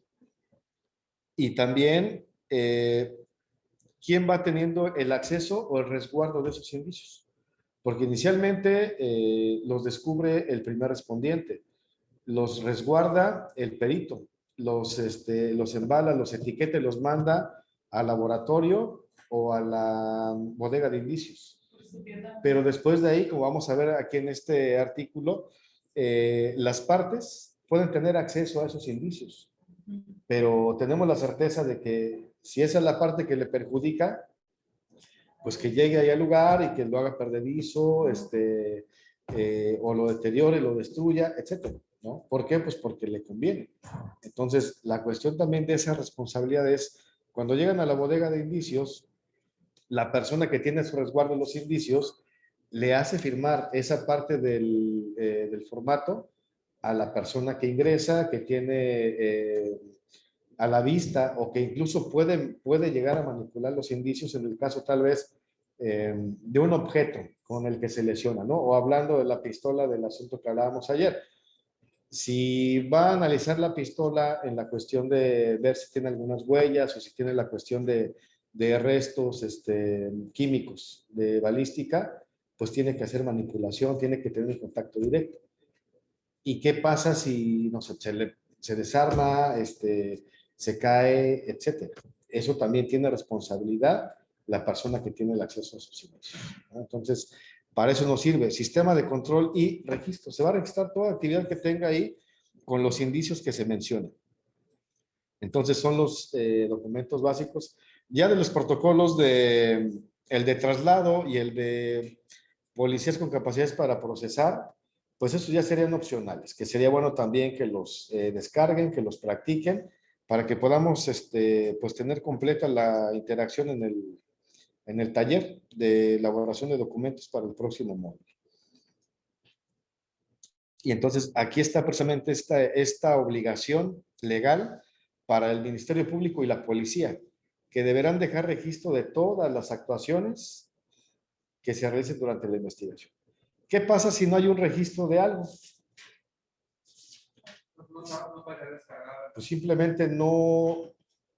Y también, ¿quién va teniendo el acceso o el resguardo de esos indicios? Porque inicialmente los descubre el primer respondiente, los resguarda el perito, los embala, los etiqueta y los manda al laboratorio o a la bodega de indicios. Pero después de ahí, como vamos a ver aquí en este artículo, las partes pueden tener acceso a esos indicios, pero tenemos la certeza de que si esa es la parte que le perjudica, pues que llegue ahí al lugar y que lo haga perdedizo, o lo deteriore, lo destruya, etcétera, ¿no? ¿Por qué? Pues porque le conviene. Entonces, la cuestión también de esa responsabilidad es, cuando llegan a la bodega de indicios, la persona que tiene su resguardo de los indicios le hace firmar esa parte del formato a la persona que ingresa, que tiene a la vista o que incluso puede llegar a manipular los indicios en el caso tal vez de un objeto con el que se lesiona, ¿no? O hablando de la pistola del asunto que hablábamos ayer. Si va a analizar la pistola en la cuestión de ver si tiene algunas huellas o si tiene la cuestión de restos químicos de balística, pues tiene que hacer manipulación, tiene que tener un contacto directo. ¿Y qué pasa si, no sé, se desarma, se cae, etcétera? Eso también tiene responsabilidad la persona que tiene el acceso a sus indicios, ¿no? Entonces, para eso nos sirve sistema de control y registro. Se va a registrar toda actividad que tenga ahí con los indicios que se mencionan. Entonces, son los documentos básicos. Ya de los protocolos el de traslado y el de policías con capacidades para procesar, pues esos ya serían opcionales, que sería bueno también que los descarguen, que los practiquen, para que podamos pues tener completa la interacción en el taller de elaboración de documentos para el próximo módulo. Y entonces aquí está precisamente esta obligación legal para el Ministerio Público y la policía, que deberán dejar registro de todas las actuaciones que se realicen durante la investigación. ¿Qué pasa si no hay un registro de algo? Pues simplemente no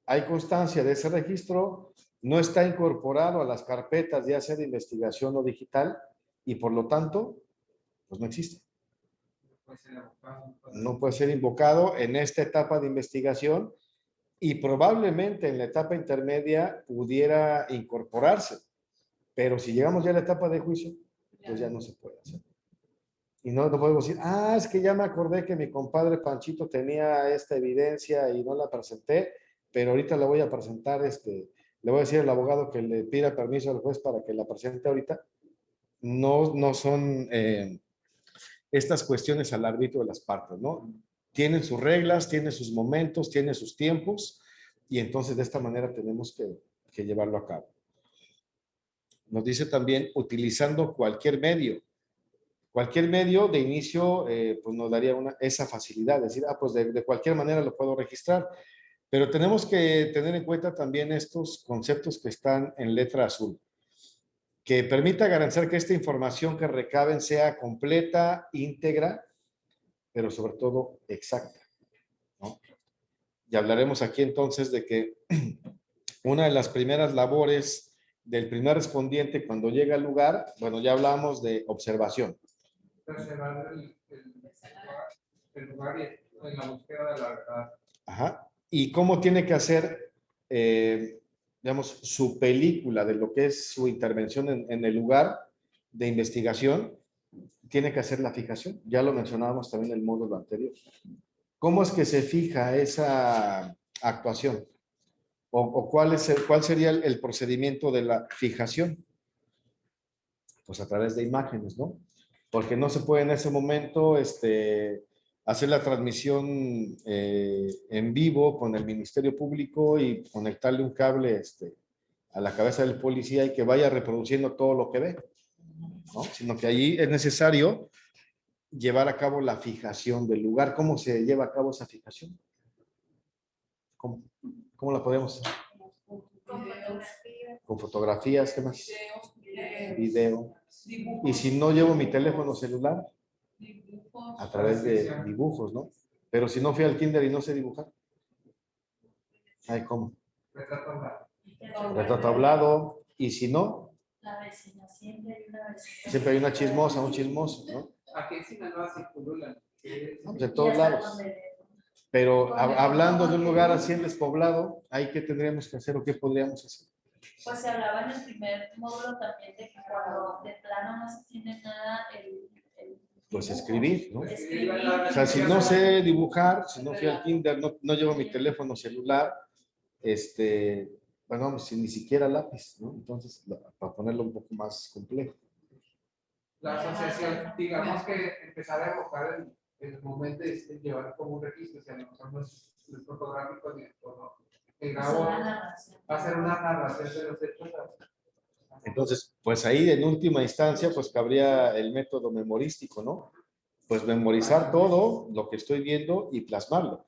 hay constancia de ese registro, no está incorporado a las carpetas ya sea de investigación o digital y por lo tanto, pues no existe. No puede ser invocado en esta etapa de investigación y probablemente en la etapa intermedia pudiera incorporarse, pero si llegamos ya a la etapa de juicio, pues ya no se puede hacer. Y no podemos decir, es que ya me acordé que mi compadre Panchito tenía esta evidencia y no la presenté, pero ahorita la voy a presentar, le voy a decir al abogado que le pida permiso al juez para que la presente ahorita. No son estas cuestiones al árbitro de las partes, ¿no? Tienen sus reglas, tienen sus momentos, tienen sus tiempos, y entonces de esta manera tenemos que llevarlo a cabo. Nos dice también, utilizando cualquier medio. Cualquier medio de inicio pues nos daría esa facilidad, decir, pues de cualquier manera lo puedo registrar, pero tenemos que tener en cuenta también estos conceptos que están en letra azul, que permita garantizar que esta información que recaben sea completa, íntegra, pero sobre todo exacta, ¿no? Y hablaremos aquí entonces de que una de las primeras labores del primer respondiente cuando llega al lugar, bueno, ya hablamos de observación. Preservar el lugar y en la búsqueda de la verdad. Ajá. ¿Y cómo tiene que hacer, digamos, su película de lo que es su intervención en el lugar de investigación? Tiene que hacer la fijación. Ya lo mencionábamos también en el módulo anterior. ¿Cómo es que se fija esa actuación? ¿O cuál sería el procedimiento de la fijación? Pues a través de imágenes, ¿no? Porque no se puede en ese momento hacer la transmisión en vivo con el Ministerio Público y conectarle un cable a la cabeza del policía y que vaya reproduciendo todo lo que ve, ¿no? Sino que allí es necesario llevar a cabo la fijación del lugar. ¿Cómo se lleva a cabo esa fijación? ¿Cómo la podemos hacer? Con fotografía. Con fotografías, ¿qué más? video. Y dibujos, si no llevo mi teléfono celular, dibujos, a través de dibujos, ¿no? Pero si no fui al kinder y no sé dibujar, ay, ¿cómo? Retrato hablado. Retrato hablado. Y si no, La vecina, siempre hay una vecina. siempre hay una chismosa, un chismoso, ¿no? Aquí en Sinaloa se pululan. No, pues en Y todos hasta lados. con bebé. Pero hablando de un lugar así en despoblado, ¿ahí qué tendríamos que hacer o qué podríamos hacer? Pues se hablaba en el primer módulo también de que cuando de plano no se tiene nada, Pues dibujo. escribir, ¿no? Escribir. O sea, si no sé dibujar, si no fui al kinder, no llevo mi teléfono celular, bueno, vamos, ni siquiera lápiz, ¿no? Entonces, para ponerlo un poco más complejo. La asociación, digamos que empezar a evocar el momento de llevar como un registro, o sea, no es fotográfico ni el grabo va a ser una narración de los hechos. Entonces, pues ahí en última instancia, pues cabría el método memorístico, ¿no? Pues memorizar todo lo que estoy viendo y plasmarlo.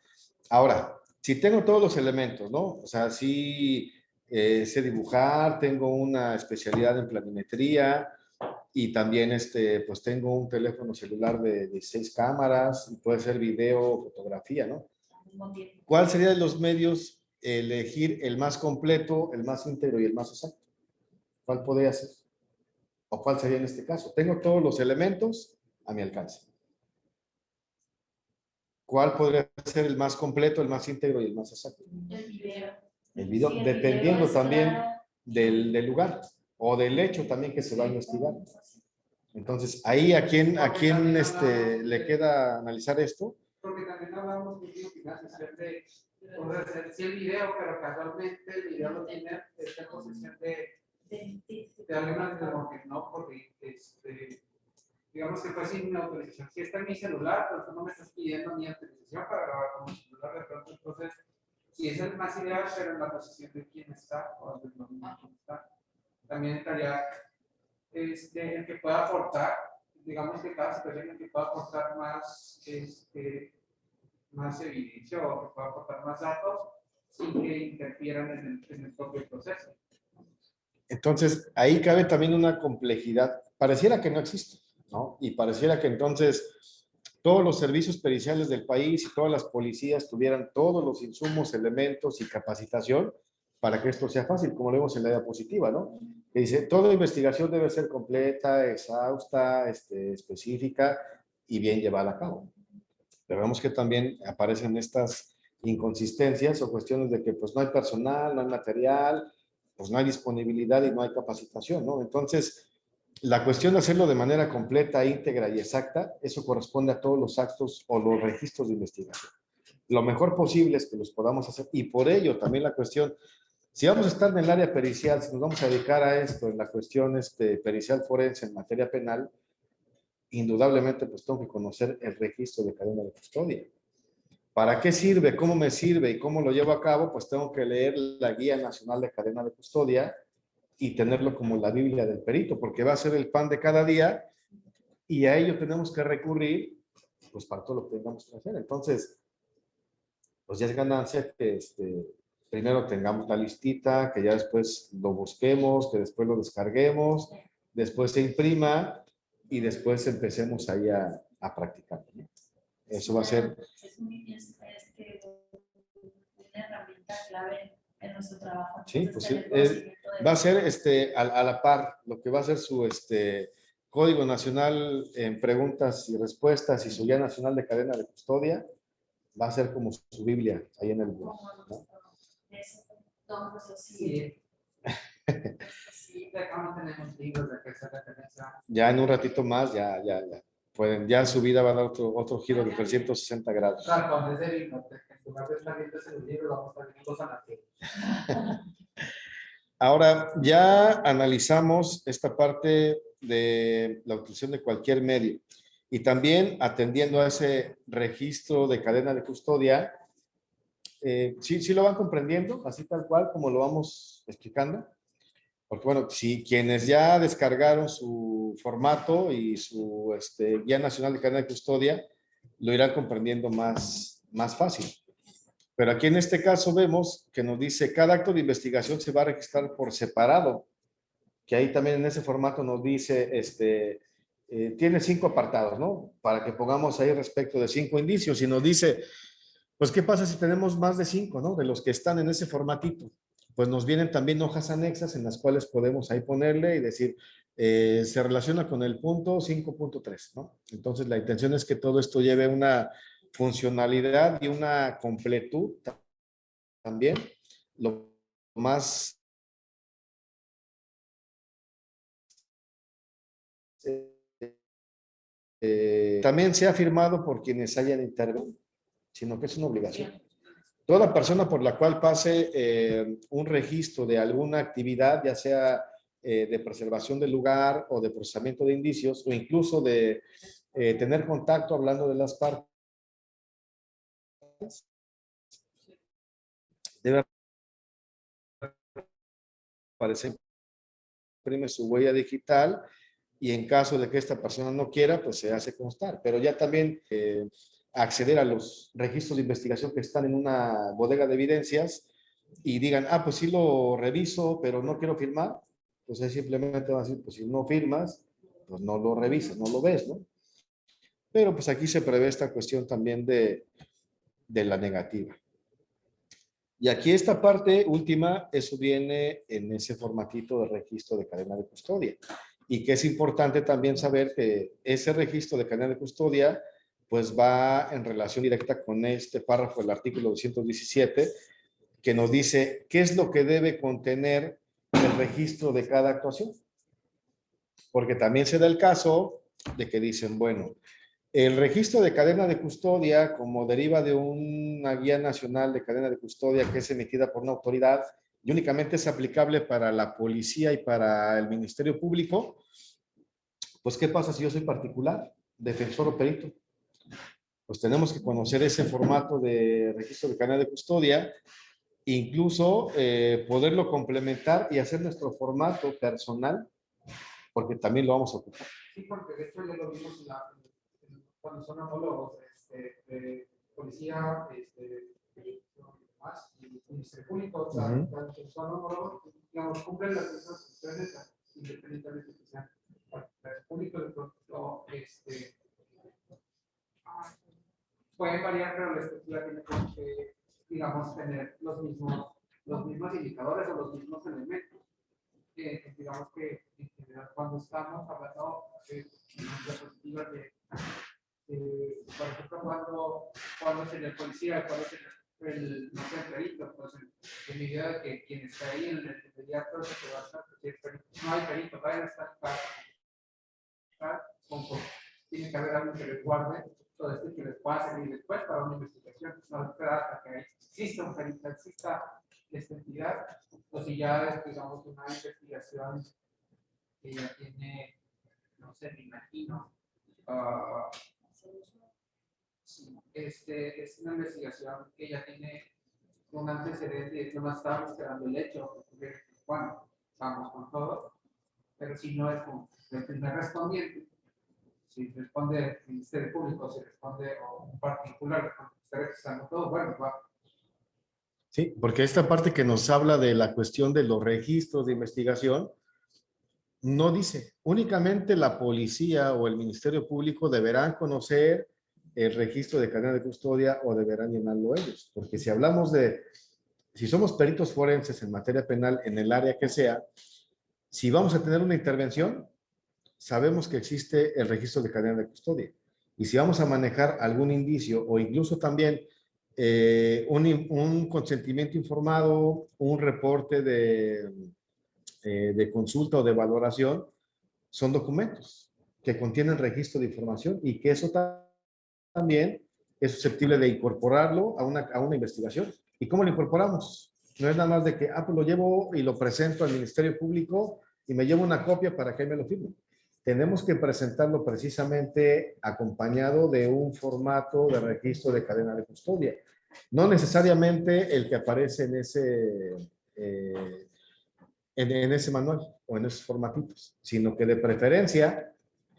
Ahora, si tengo todos los elementos, ¿no? O sea, si sé dibujar, tengo una especialidad en planimetría y también pues tengo un teléfono celular de 16 cámaras, y puede ser video o fotografía, ¿no? ¿Cuál sería de los medios elegir el más completo, el más íntegro y el más exacto? ¿Cuál podría ser? ¿O cuál sería en este caso? Tengo todos los elementos a mi alcance. ¿Cuál podría ser el más completo, el más íntegro y el más exacto? El video. El video, Sí, el dependiendo video es también claro. del lugar o del hecho también que se va a investigar. Entonces, ahí a quién le queda analizar esto. Porque también hablamos de una sesión de, o sea, sí el video, pero casualmente el video lo tiene esta posesión de alguna que no, porque digamos que fue sin mi autorización. Si está en mi celular, pero tú no me estás pidiendo mi autorización para grabar con mi celular de pronto, entonces, si es el más ideal, pero en la posición de quién está o del dominio quién está. También estaría el que pueda aportar, digamos que cada situación el que pueda aportar más, más evidencia o que pueda aportar más datos sin que interfieran en el propio proceso. Entonces, ahí cabe también una complejidad. Pareciera que no existe, ¿no? Y pareciera que entonces todos los servicios periciales del país y todas las policías tuvieran todos los insumos, elementos y capacitación para que esto sea fácil, como lo vemos en la diapositiva, ¿no? Que dice, toda investigación debe ser completa, exhausta, específica y bien llevada a cabo. Pero vemos que también aparecen estas inconsistencias o cuestiones de que pues no hay personal, no hay material, pues no hay disponibilidad y no hay capacitación, ¿no? Entonces, la cuestión de hacerlo de manera completa, íntegra y exacta, eso corresponde a todos los actos o los registros de investigación. Lo mejor posible es que los podamos hacer y por ello también la cuestión, si vamos a estar en el área pericial, si nos vamos a dedicar a esto, en la cuestión pericial forense en materia penal, indudablemente pues tengo que conocer el registro de cadena de custodia. ¿Para qué sirve? ¿Cómo me sirve? ¿Y cómo lo llevo a cabo? Pues tengo que leer la Guía Nacional de Cadena de Custodia y tenerlo como la Biblia del perito, porque va a ser el pan de cada día y a ello tenemos que recurrir pues para todo lo que tengamos que hacer. Entonces, pues ya es ganancia que primero tengamos la listita, que ya después lo busquemos, que después lo descarguemos, después se imprima y después empecemos ahí a practicar, ¿no? Eso va a ser... Es una herramienta clave en nuestro trabajo. Sí, pues sí, Entonces, va a ser a la par lo que va a ser su Código Nacional en Preguntas y Respuestas y su Guía Nacional de Cadena de Custodia, va a ser como su Biblia ahí en el Word, ¿no? Sí. Sí, acá no tenemos libros de que se referencia. Ya en un ratito más, ya pueden, ya su vida va a dar otro giro de 360 grados. Claro, cuando es de biblioteca, en lugar de estar viendo ese libro, vamos a estar viendo los anatomías. Ahora, ya analizamos esta parte de la utilización de cualquier medio y también atendiendo a ese registro de cadena de custodia. ¿Sí lo van comprendiendo? Así tal cual como lo vamos explicando. Porque bueno, si quienes ya descargaron su formato y su Guía Nacional de Cadena de Custodia, lo irán comprendiendo más fácil. Pero aquí en este caso vemos que nos dice, cada acto de investigación se va a registrar por separado que ahí también en ese formato nos dice, tiene 5 apartados, ¿no? Para que pongamos ahí respecto de 5 indicios y nos dice, pues, ¿qué pasa si tenemos más de 5, ¿no? De los que están en ese formatito. Pues nos vienen también hojas anexas en las cuales podemos ahí ponerle y decir, se relaciona con el punto 5.3, ¿no? Entonces, la intención es que todo esto lleve una funcionalidad y una completud también, lo más también sea firmado por quienes hayan intervenido, sino que es una obligación. Toda persona por la cual pase un registro de alguna actividad, ya sea de preservación del lugar o de procesamiento de indicios, o incluso de tener contacto hablando de las partes, debe aparecer, imprime su huella digital, y en caso de que esta persona no quiera, pues se hace constar. Pero ya también acceder a los registros de investigación que están en una bodega de evidencias y digan, ah, pues sí lo reviso, pero no quiero firmar, pues ahí simplemente va a decir, pues si no firmas, pues no lo revisas, no lo ves, ¿no? Pero pues aquí se prevé esta cuestión también de la negativa. Y aquí esta parte última, eso viene en ese formatito de registro de cadena de custodia. Y que es importante también saber que ese registro de cadena de custodia pues va en relación directa con este párrafo del artículo 217, que nos dice qué es lo que debe contener el registro de cada actuación. Porque también se da el caso de que dicen, bueno, el registro de cadena de custodia, como deriva de una guía nacional de cadena de custodia que es emitida por una autoridad y únicamente es aplicable para la policía y para el Ministerio Público, pues ¿qué pasa si yo soy particular, defensor o perito? Pues tenemos que conocer ese formato de registro de cadena de custodia, incluso poderlo complementar y hacer nuestro formato personal, porque también lo vamos a ocupar. Sí, porque de hecho ya lo vimos cuando son homólogos de policía, más, y Ministerio Público, o sea, cuando son homólogos, digamos, cumplen las mismas funciones independientemente que sean públicos, de pronto, pueden variar, pero la estructura tiene que, digamos, tener los mismos indicadores o los mismos elementos. Digamos que en general, cuando estamos hablando de diapositivas por ejemplo, cuando es el policía, cuando es el no sé, el perito, pues en medida de que quien está ahí en el inmediato se va a estar, no hay perito, vayan a estar tiene que haber alguien que les guarde todo esto que les pueda servir después para una investigación, no esperar hasta que exista un perito, exista esta entidad, o si ya es, digamos, una investigación que ya tiene, no sé, me imagino, es una investigación que ya tiene un antecedente, no estamos esperando el hecho, porque, bueno, vamos con todo, pero si no es como el primer respondiente, si responde el Ministerio Público, si responde un particular, ustedes están todo, bueno, va. Sí, porque esta parte que nos habla de la cuestión de los registros de investigación, no dice, únicamente la policía o el Ministerio Público deberán conocer el registro de cadena de custodia o deberán llenarlo ellos. Porque si hablamos de, si somos peritos forenses en materia penal en el área que sea, si vamos a tener una intervención, sabemos que existe el registro de cadena de custodia. Y si vamos a manejar algún indicio o incluso también un consentimiento informado, un reporte de consulta o de valoración, son documentos que contienen registro de información y que eso también es susceptible de incorporarlo a una investigación. ¿Y cómo lo incorporamos? No es nada más de que, pues lo llevo y lo presento al Ministerio Público y me llevo una copia para que me lo firme. Tenemos que presentarlo precisamente acompañado de un formato de registro de cadena de custodia. No necesariamente el que aparece en ese manual o en esos formatitos, sino que de preferencia,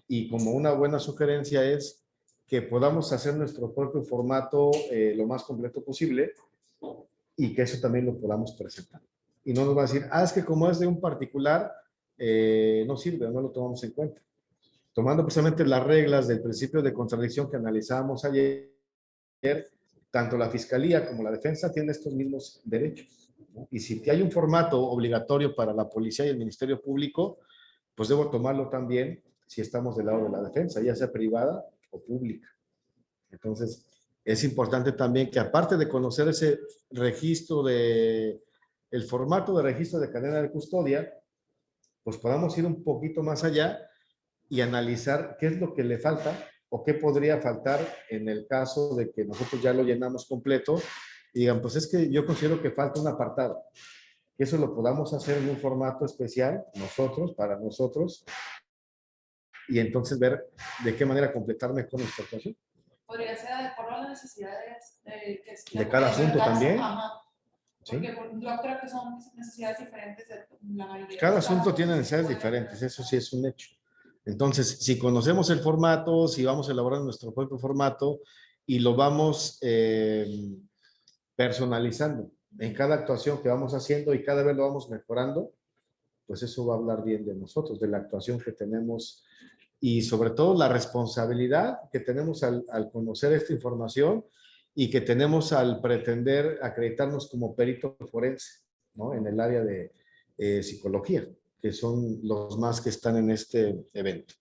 y como una buena sugerencia es que podamos hacer nuestro propio formato lo más completo posible y que eso también lo podamos presentar. Y no nos va a decir, es que como es de un particular, no sirve o no lo tomamos en cuenta. Tomando precisamente las reglas del principio de contradicción que analizábamos ayer, tanto la Fiscalía como la Defensa tienen estos mismos derechos, ¿no? Y si hay un formato obligatorio para la Policía y el Ministerio Público, pues debo tomarlo también si estamos del lado de la defensa, ya sea privada o pública. Entonces, es importante también que aparte de conocer ese registro el formato de registro de cadena de custodia, pues podamos ir un poquito más allá y analizar qué es lo que le falta o qué podría faltar en el caso de que nosotros ya lo llenamos completo y digan, pues es que yo considero que falta un apartado. Que eso lo podamos hacer en un formato especial, nosotros, para nosotros, y entonces ver de qué manera completar mejor nuestra actuación. Podría ser de acuerdo a las necesidades de cada asunto también. Ajá. ¿Sí? Porque yo creo que son necesidades diferentes de la mayoría. Cada asunto tiene necesidades diferentes, eso sí es un hecho. Entonces, si conocemos el formato, si vamos a elaborar nuestro propio formato y lo vamos personalizando en cada actuación que vamos haciendo y cada vez lo vamos mejorando, pues eso va a hablar bien de nosotros, de la actuación que tenemos y sobre todo la responsabilidad que tenemos al conocer esta información y que tenemos al pretender acreditarnos como perito forense, ¿no? En el área de psicología, que son los más que están en este evento.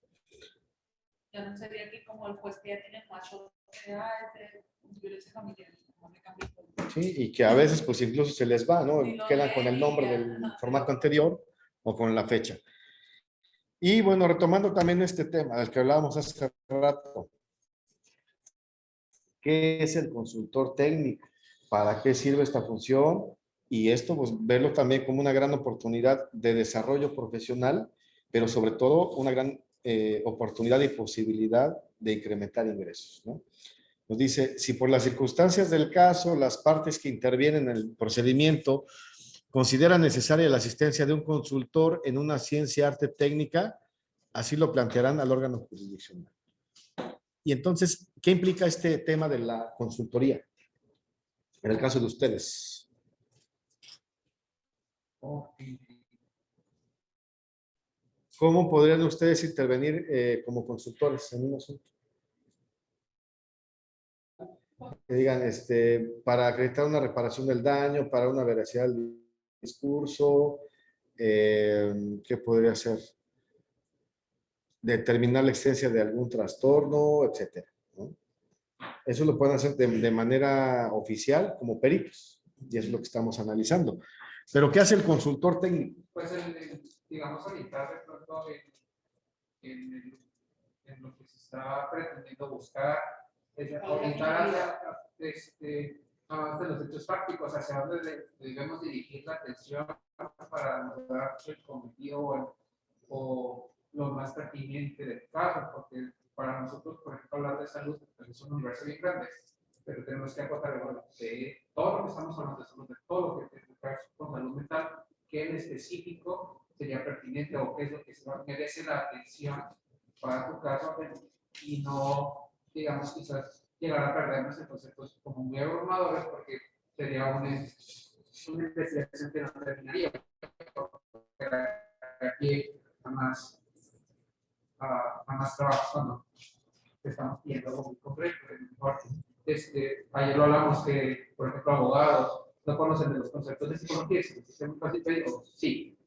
Ya no sería que como el juez que ya tiene macho de violencia familiar. Sí, y que a veces pues incluso se les va, ¿no? Quedan con el nombre del formato anterior o con la fecha. Y bueno, retomando también este tema del que hablábamos hace rato, ¿qué es el consultor técnico? ¿Para qué sirve esta función? Y esto, pues, verlo también como una gran oportunidad de desarrollo profesional, pero sobre todo una gran oportunidad y posibilidad de incrementar ingresos, ¿no? Nos dice, si por las circunstancias del caso, las partes que intervienen en el procedimiento consideran necesaria la asistencia de un consultor en una ciencia arte técnica, así lo plantearán al órgano jurisdiccional. Y entonces, ¿qué implica este tema de la consultoría? En el caso de ustedes. ¿Cómo podrían ustedes intervenir como consultores en un asunto? Que digan, para acreditar una reparación del daño, para una veracidad del discurso, ¿qué podría ser? Determinar la existencia de algún trastorno, etcétera, ¿no? Eso lo pueden hacer de manera oficial como peritos, y es lo que estamos analizando. Pero ¿qué hace el consultor técnico? Pues, digamos, orientar de pronto en lo que se está pretendiendo buscar, orientar hacia los hechos prácticos, hacia dónde debemos dirigir la atención para lograr el cometido o lo más pertinente del caso, porque para nosotros, por ejemplo, hablar de salud pues es un universo bien grande, pero tenemos que acotar de todo lo que estamos hablando de salud, de todo lo que tiene que ver con salud mental, qué en específico sería pertinente o qué es lo que merece la atención para tu caso y no, digamos, quizás llegar a perdernos en conceptos como muy abrumadores porque sería una investigación que no terminaría. Aquí a más trabajo cuando estamos viendo algo muy concreto. Ayer lo hablamos que, por ejemplo, abogados no conocen de los conceptos de psicología, es muy fácil pedir, sí,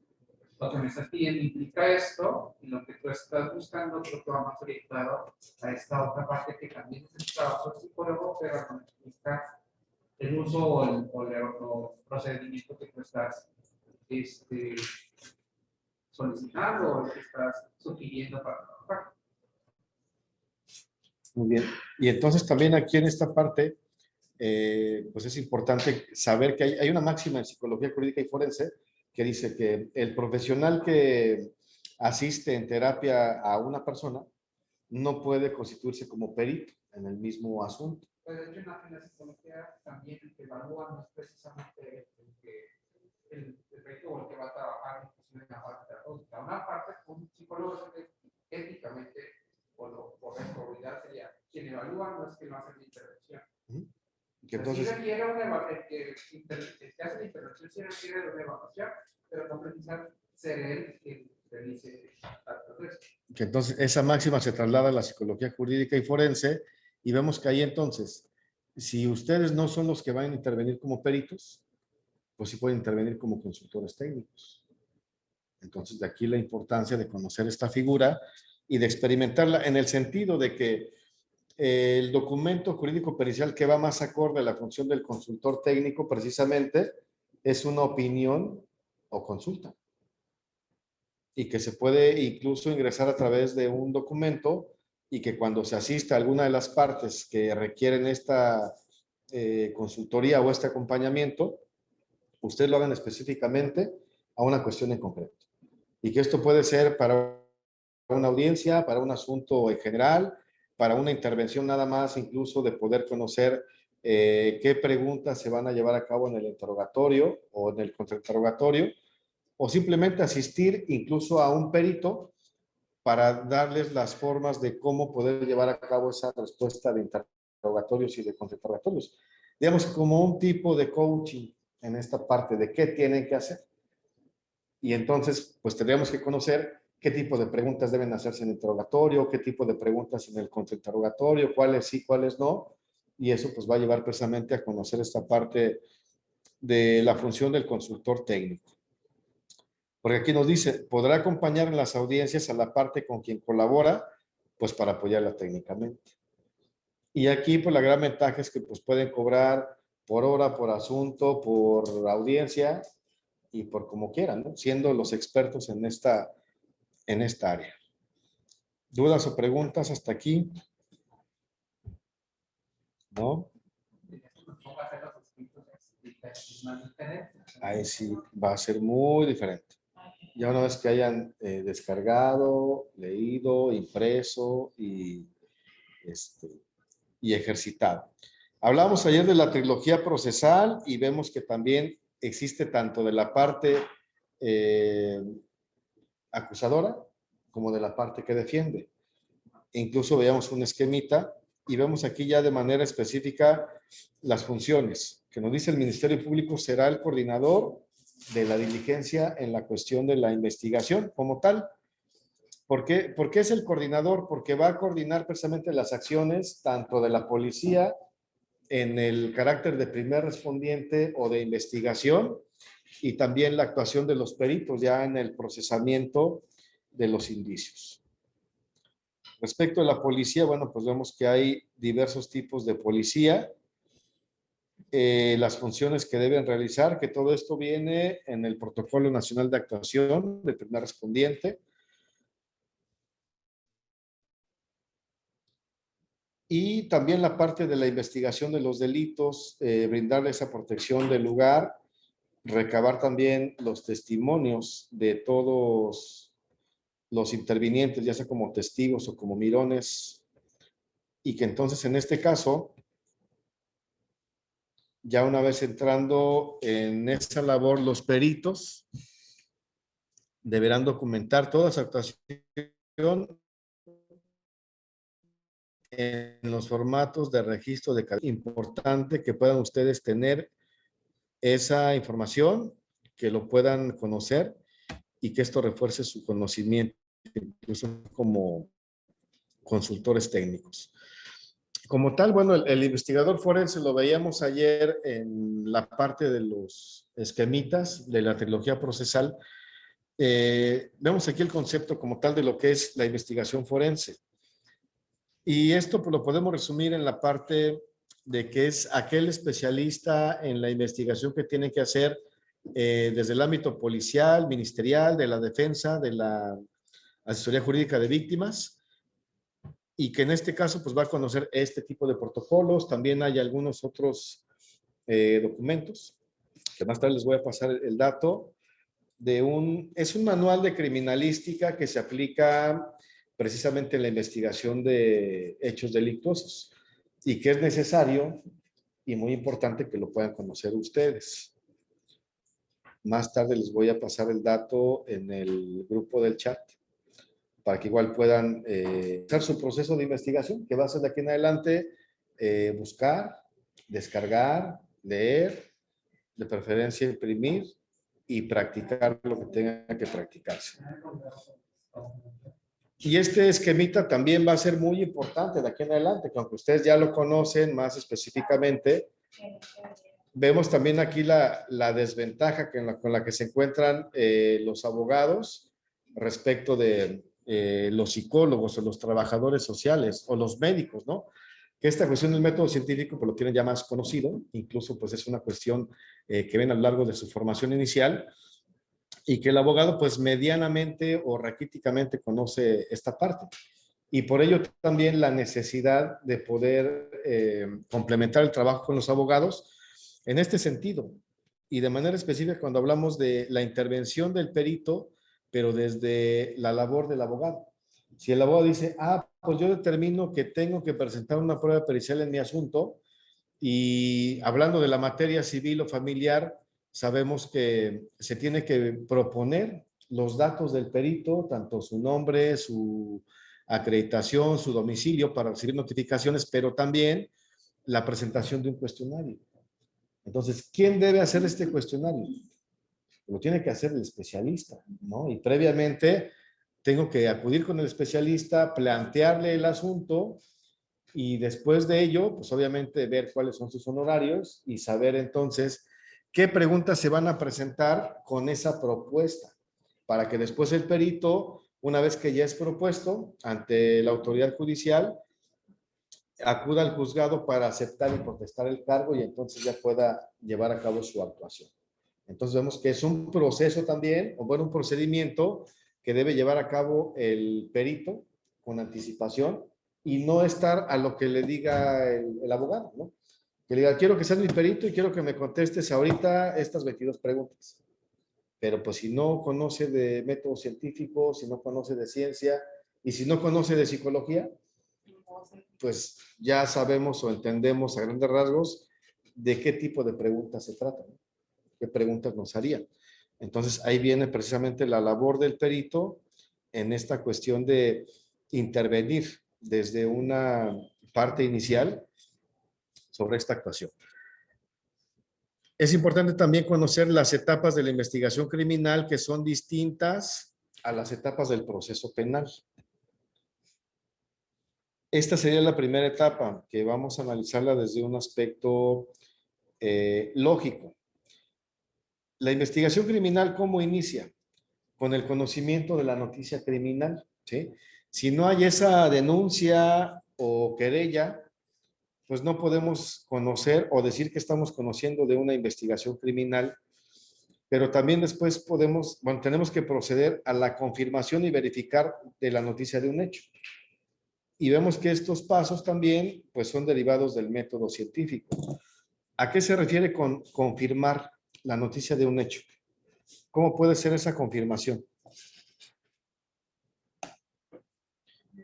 lo que me estás pidiendo implica esto, y lo que tú estás buscando, creo que va más orientado a esta otra parte que también es el trabajo del psicólogo, pero no implica el uso o el procedimiento que tú estás solicitando o que estás sugiriendo para trabajar. Muy bien. Y entonces también aquí en esta parte, pues es importante saber que hay una máxima en psicología jurídica y forense que dice que el profesional que asiste en terapia a una persona no puede constituirse como perito en el mismo asunto. Pues de hecho, en la psicología también el que evalúa no es precisamente el perito o el que va a trabajar en la parte terapéutica. Una parte, un psicólogo éticamente por responsabilidad sería quien evalúa, no es que no hace la intervención. Que entonces, sí requiere el que hace la intervención sí requiere una evaluación, pero no precisa ser él usted dice. Que entonces esa máxima se traslada a la psicología jurídica y forense y vemos que ahí entonces, si ustedes no son los que van a intervenir como peritos, pues sí pueden intervenir como consultores técnicos. Entonces de aquí la importancia de conocer esta figura y de experimentarla en el sentido de que el documento jurídico pericial que va más acorde a la función del consultor técnico precisamente es una opinión o consulta y que se puede incluso ingresar a través de un documento y que cuando se asista a alguna de las partes que requieren esta consultoría o este acompañamiento, ustedes lo hagan específicamente a una cuestión en concreto. Y que esto puede ser para una audiencia, para un asunto en general, para una intervención nada más, incluso de poder conocer qué preguntas se van a llevar a cabo en el interrogatorio o en el contrainterrogatorio, o simplemente asistir incluso a un perito para darles las formas de cómo poder llevar a cabo esa respuesta de interrogatorios y de contrainterrogatorios. Digamos, como un tipo de coaching en esta parte de qué tienen que hacer. Y entonces, pues tendríamos que conocer qué tipo de preguntas deben hacerse en el interrogatorio, qué tipo de preguntas en el contrainterrogatorio, cuáles sí, cuáles no. Y eso pues va a llevar precisamente a conocer esta parte de la función del consultor técnico. Porque aquí nos dice, podrá acompañar en las audiencias a la parte con quien colabora, pues para apoyarla técnicamente. Y aquí pues la gran ventaja es que pues pueden cobrar por hora, por asunto, por audiencia y por como quieran, ¿no? Siendo los expertos en esta área. ¿Dudas o preguntas hasta aquí? ¿No? Ahí sí va a ser muy diferente. Ya una vez que hayan descargado, leído, impreso y ejercitado. Hablamos ayer de la trilogía procesal y vemos que también existe tanto de la parte acusadora como de la parte que defiende. Incluso veamos un esquemita y vemos aquí ya de manera específica las funciones que nos dice el Ministerio Público será el coordinador de la diligencia en la cuestión de la investigación como tal. ¿Por qué es el coordinador? Porque va a coordinar precisamente las acciones tanto de la policía en el carácter de primer respondiente o de investigación y también la actuación de los peritos ya en el procesamiento de los indicios. Respecto a la policía, bueno, pues vemos que hay diversos tipos de policía, las funciones que deben realizar, que todo esto viene en el Protocolo Nacional de Actuación del primer respondiente. Y también la parte de la investigación de los delitos, brindarle esa protección del lugar, recabar también los testimonios de todos los intervinientes, ya sea como testigos o como mirones, y que entonces en este caso, ya una vez entrando en esa labor, los peritos deberán documentar toda esa actuación en los formatos de registro de calidad. Importante que puedan ustedes tener esa información, que lo puedan conocer y que esto refuerce su conocimiento, incluso como consultores técnicos. Como tal, bueno, el investigador forense lo veíamos ayer en la parte de los esquemitas de la trilogía procesal. Vemos aquí el concepto como tal de lo que es la investigación forense. Y esto pues, lo podemos resumir en la parte de que es aquel especialista en la investigación que tiene que hacer desde el ámbito policial, ministerial, de la defensa, de la asesoría jurídica de víctimas, y que en este caso pues va a conocer este tipo de protocolos. También hay algunos otros documentos, que más tarde les voy a pasar el dato, es un manual de criminalística que se aplica precisamente en la investigación de hechos delictuosos y que es necesario y muy importante que lo puedan conocer ustedes. Más tarde les voy a pasar el dato en el grupo del chat para que igual puedan hacer su proceso de investigación, que va a ser de aquí en adelante buscar, descargar, leer, de preferencia imprimir y practicar lo que tenga que practicarse. Y este esquemita también va a ser muy importante de aquí en adelante, que aunque ustedes ya lo conocen más específicamente, vemos también aquí la desventaja con la que se encuentran los abogados respecto de los psicólogos o los trabajadores sociales o los médicos, ¿no? Que esta cuestión del método científico pues lo tienen ya más conocido, incluso pues es una cuestión que ven a lo largo de su formación inicial, y que el abogado pues medianamente o raquíticamente conoce esta parte. Y por ello también la necesidad de poder complementar el trabajo con los abogados en este sentido. Y de manera específica cuando hablamos de la intervención del perito, pero desde la labor del abogado. Si el abogado dice, pues yo determino que tengo que presentar una prueba pericial en mi asunto, y hablando de la materia civil o familiar, sabemos que se tiene que proponer los datos del perito, tanto su nombre, su acreditación, su domicilio para recibir notificaciones, pero también la presentación de un cuestionario. Entonces, ¿quién debe hacer este cuestionario? Lo tiene que hacer el especialista, ¿no? Y previamente tengo que acudir con el especialista, plantearle el asunto y después de ello, pues obviamente ver cuáles son sus honorarios y saber entonces qué preguntas se van a presentar con esa propuesta, para que después el perito, una vez que ya es propuesto ante la autoridad judicial, acuda al juzgado para aceptar y protestar el cargo y entonces ya pueda llevar a cabo su actuación. Entonces vemos que es un proceso también, o bueno, un procedimiento que debe llevar a cabo el perito con anticipación y no estar a lo que le diga el abogado, ¿no? Que le diga, quiero que seas mi perito y quiero que me contestes ahorita estas 22 preguntas. Pero pues si no conoce de método científico, si no conoce de ciencia y si no conoce de psicología, pues ya sabemos o entendemos a grandes rasgos de qué tipo de preguntas se trata, ¿no? ¿Qué preguntas nos harían? Entonces ahí viene precisamente la labor del perito en esta cuestión de intervenir desde una parte inicial sobre esta actuación. Es importante también conocer las etapas de la investigación criminal que son distintas a las etapas del proceso penal. Esta sería la primera etapa que vamos a analizarla desde un aspecto lógico. La investigación criminal, ¿cómo inicia? Con el conocimiento de la noticia criminal, ¿sí? Si no hay esa denuncia o querella, pues no podemos conocer o decir que estamos conociendo de una investigación criminal, pero también después tenemos que proceder a la confirmación y verificar de la noticia de un hecho. Y vemos que estos pasos también pues son derivados del método científico. ¿A qué se refiere con confirmar la noticia de un hecho? ¿Cómo puede ser esa confirmación?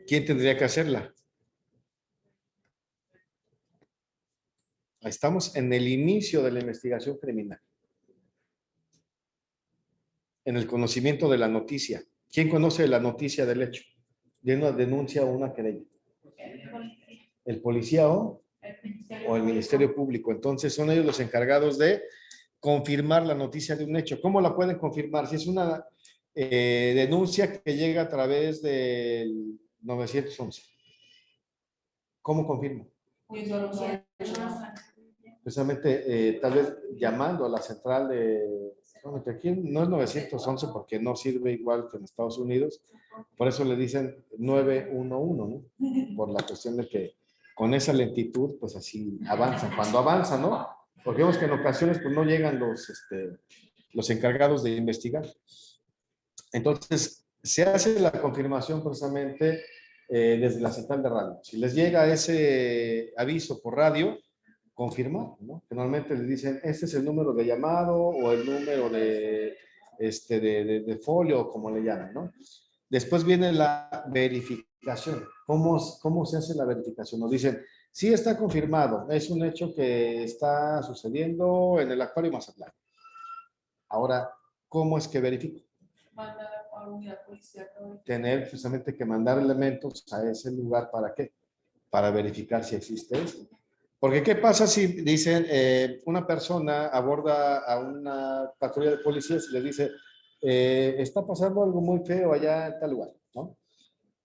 ¿Quién tendría que hacerla? Estamos en el inicio de la investigación criminal. En el conocimiento de la noticia. ¿Quién conoce la noticia del hecho? De una denuncia o una querella. ¿El policía o el Ministerio Público? Entonces son ellos los encargados de confirmar la noticia de un hecho. ¿Cómo la pueden confirmar? Si es una denuncia que llega a través del 911. ¿Cómo confirmo? Precisamente tal vez llamando a la central de... Aquí no es 911 porque no sirve igual que en Estados Unidos. Por eso le dicen 911, ¿no? Por la cuestión de que con esa lentitud, pues así avanzan. Cuando avanzan, ¿no? Porque vemos que en ocasiones pues no llegan los encargados de investigar. Entonces, se hace la confirmación precisamente desde la central de radio. Si les llega ese aviso por radio, confirmar, ¿no? Normalmente les dicen, este es el número de llamado o el número de folio, como le llaman, ¿no? Después viene la verificación. ¿Cómo se hace la verificación? Nos dicen, sí está confirmado, es un hecho que está sucediendo en el Acuario Mazatlán. Ahora, ¿cómo es que verifico? Tener precisamente que mandar elementos a ese lugar, ¿para qué? Para verificar si existe esto. Porque ¿qué pasa si dicen una persona aborda a una patrulla de policías y le dice, está pasando algo muy feo allá en tal lugar, ¿no?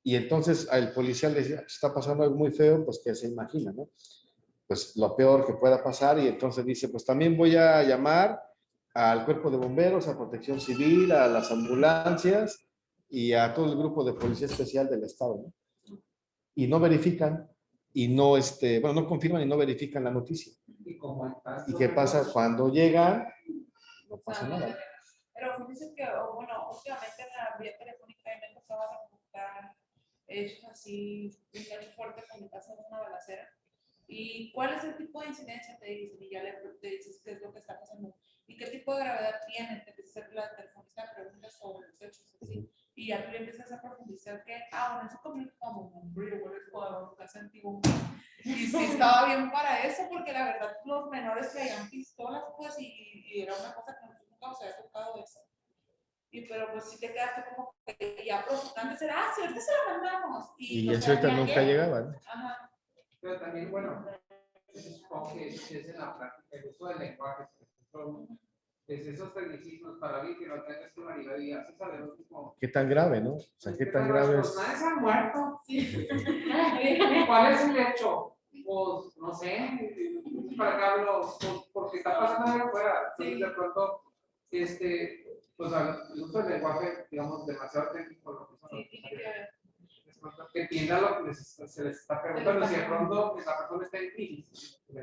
Y entonces al policía le dice, está pasando algo muy feo, pues que se imagina, ¿no? Pues lo peor que pueda pasar y entonces dice, pues también voy a llamar al cuerpo de bomberos, a protección civil, a las ambulancias y a todo el grupo de policía especial del estado, ¿no? Y no verifican y no, bueno, no confirman y no verifican la noticia. Y como en caso ¿Y qué pasa? Cuando llegan, no pasa nada. Pero fíjense que, bueno, últimamente en la vía telefónica me empezaba a reportar hechos así, muy fuertes cuando pasa una balacera. ¿Y cuál es el tipo de incidencia? Te dicen, y ya te dices qué es lo que está pasando. ¿Y qué tipo de gravedad tiene? Te empieza a hacer la telefonista preguntas sobre los hechos, así. Y ya tú le empiezas a profundizar que, bueno, eso como un brillo, o casa antiguo. Y sí estaba bien para eso, porque la verdad los menores traían pistolas, pues, y era una cosa que nunca nos había tocado eso. Y pero pues sí te quedaste como que ya profundamente será, si ahorita se la mandamos. Y eso ahorita nunca llegaba, ¿no? Ajá. Pero también, bueno, supongo que es en la práctica, el uso del lenguaje, es esos tecnicismos para alguien que no tenga escolaridad y así sabemos como... ¿Qué tan grave, no? O sea, ¿qué tan grave es? Pues nadie se ha muerto. Sí. ¿Cuál es el hecho? Pues, no sé, para acá hablo, pues, porque está pasando algo afuera. Entonces, de pronto, pues, el uso del lenguaje, digamos, demasiado técnico, lo que son que entienda lo que se les está preguntando. Si de pronto la persona está en crisis, y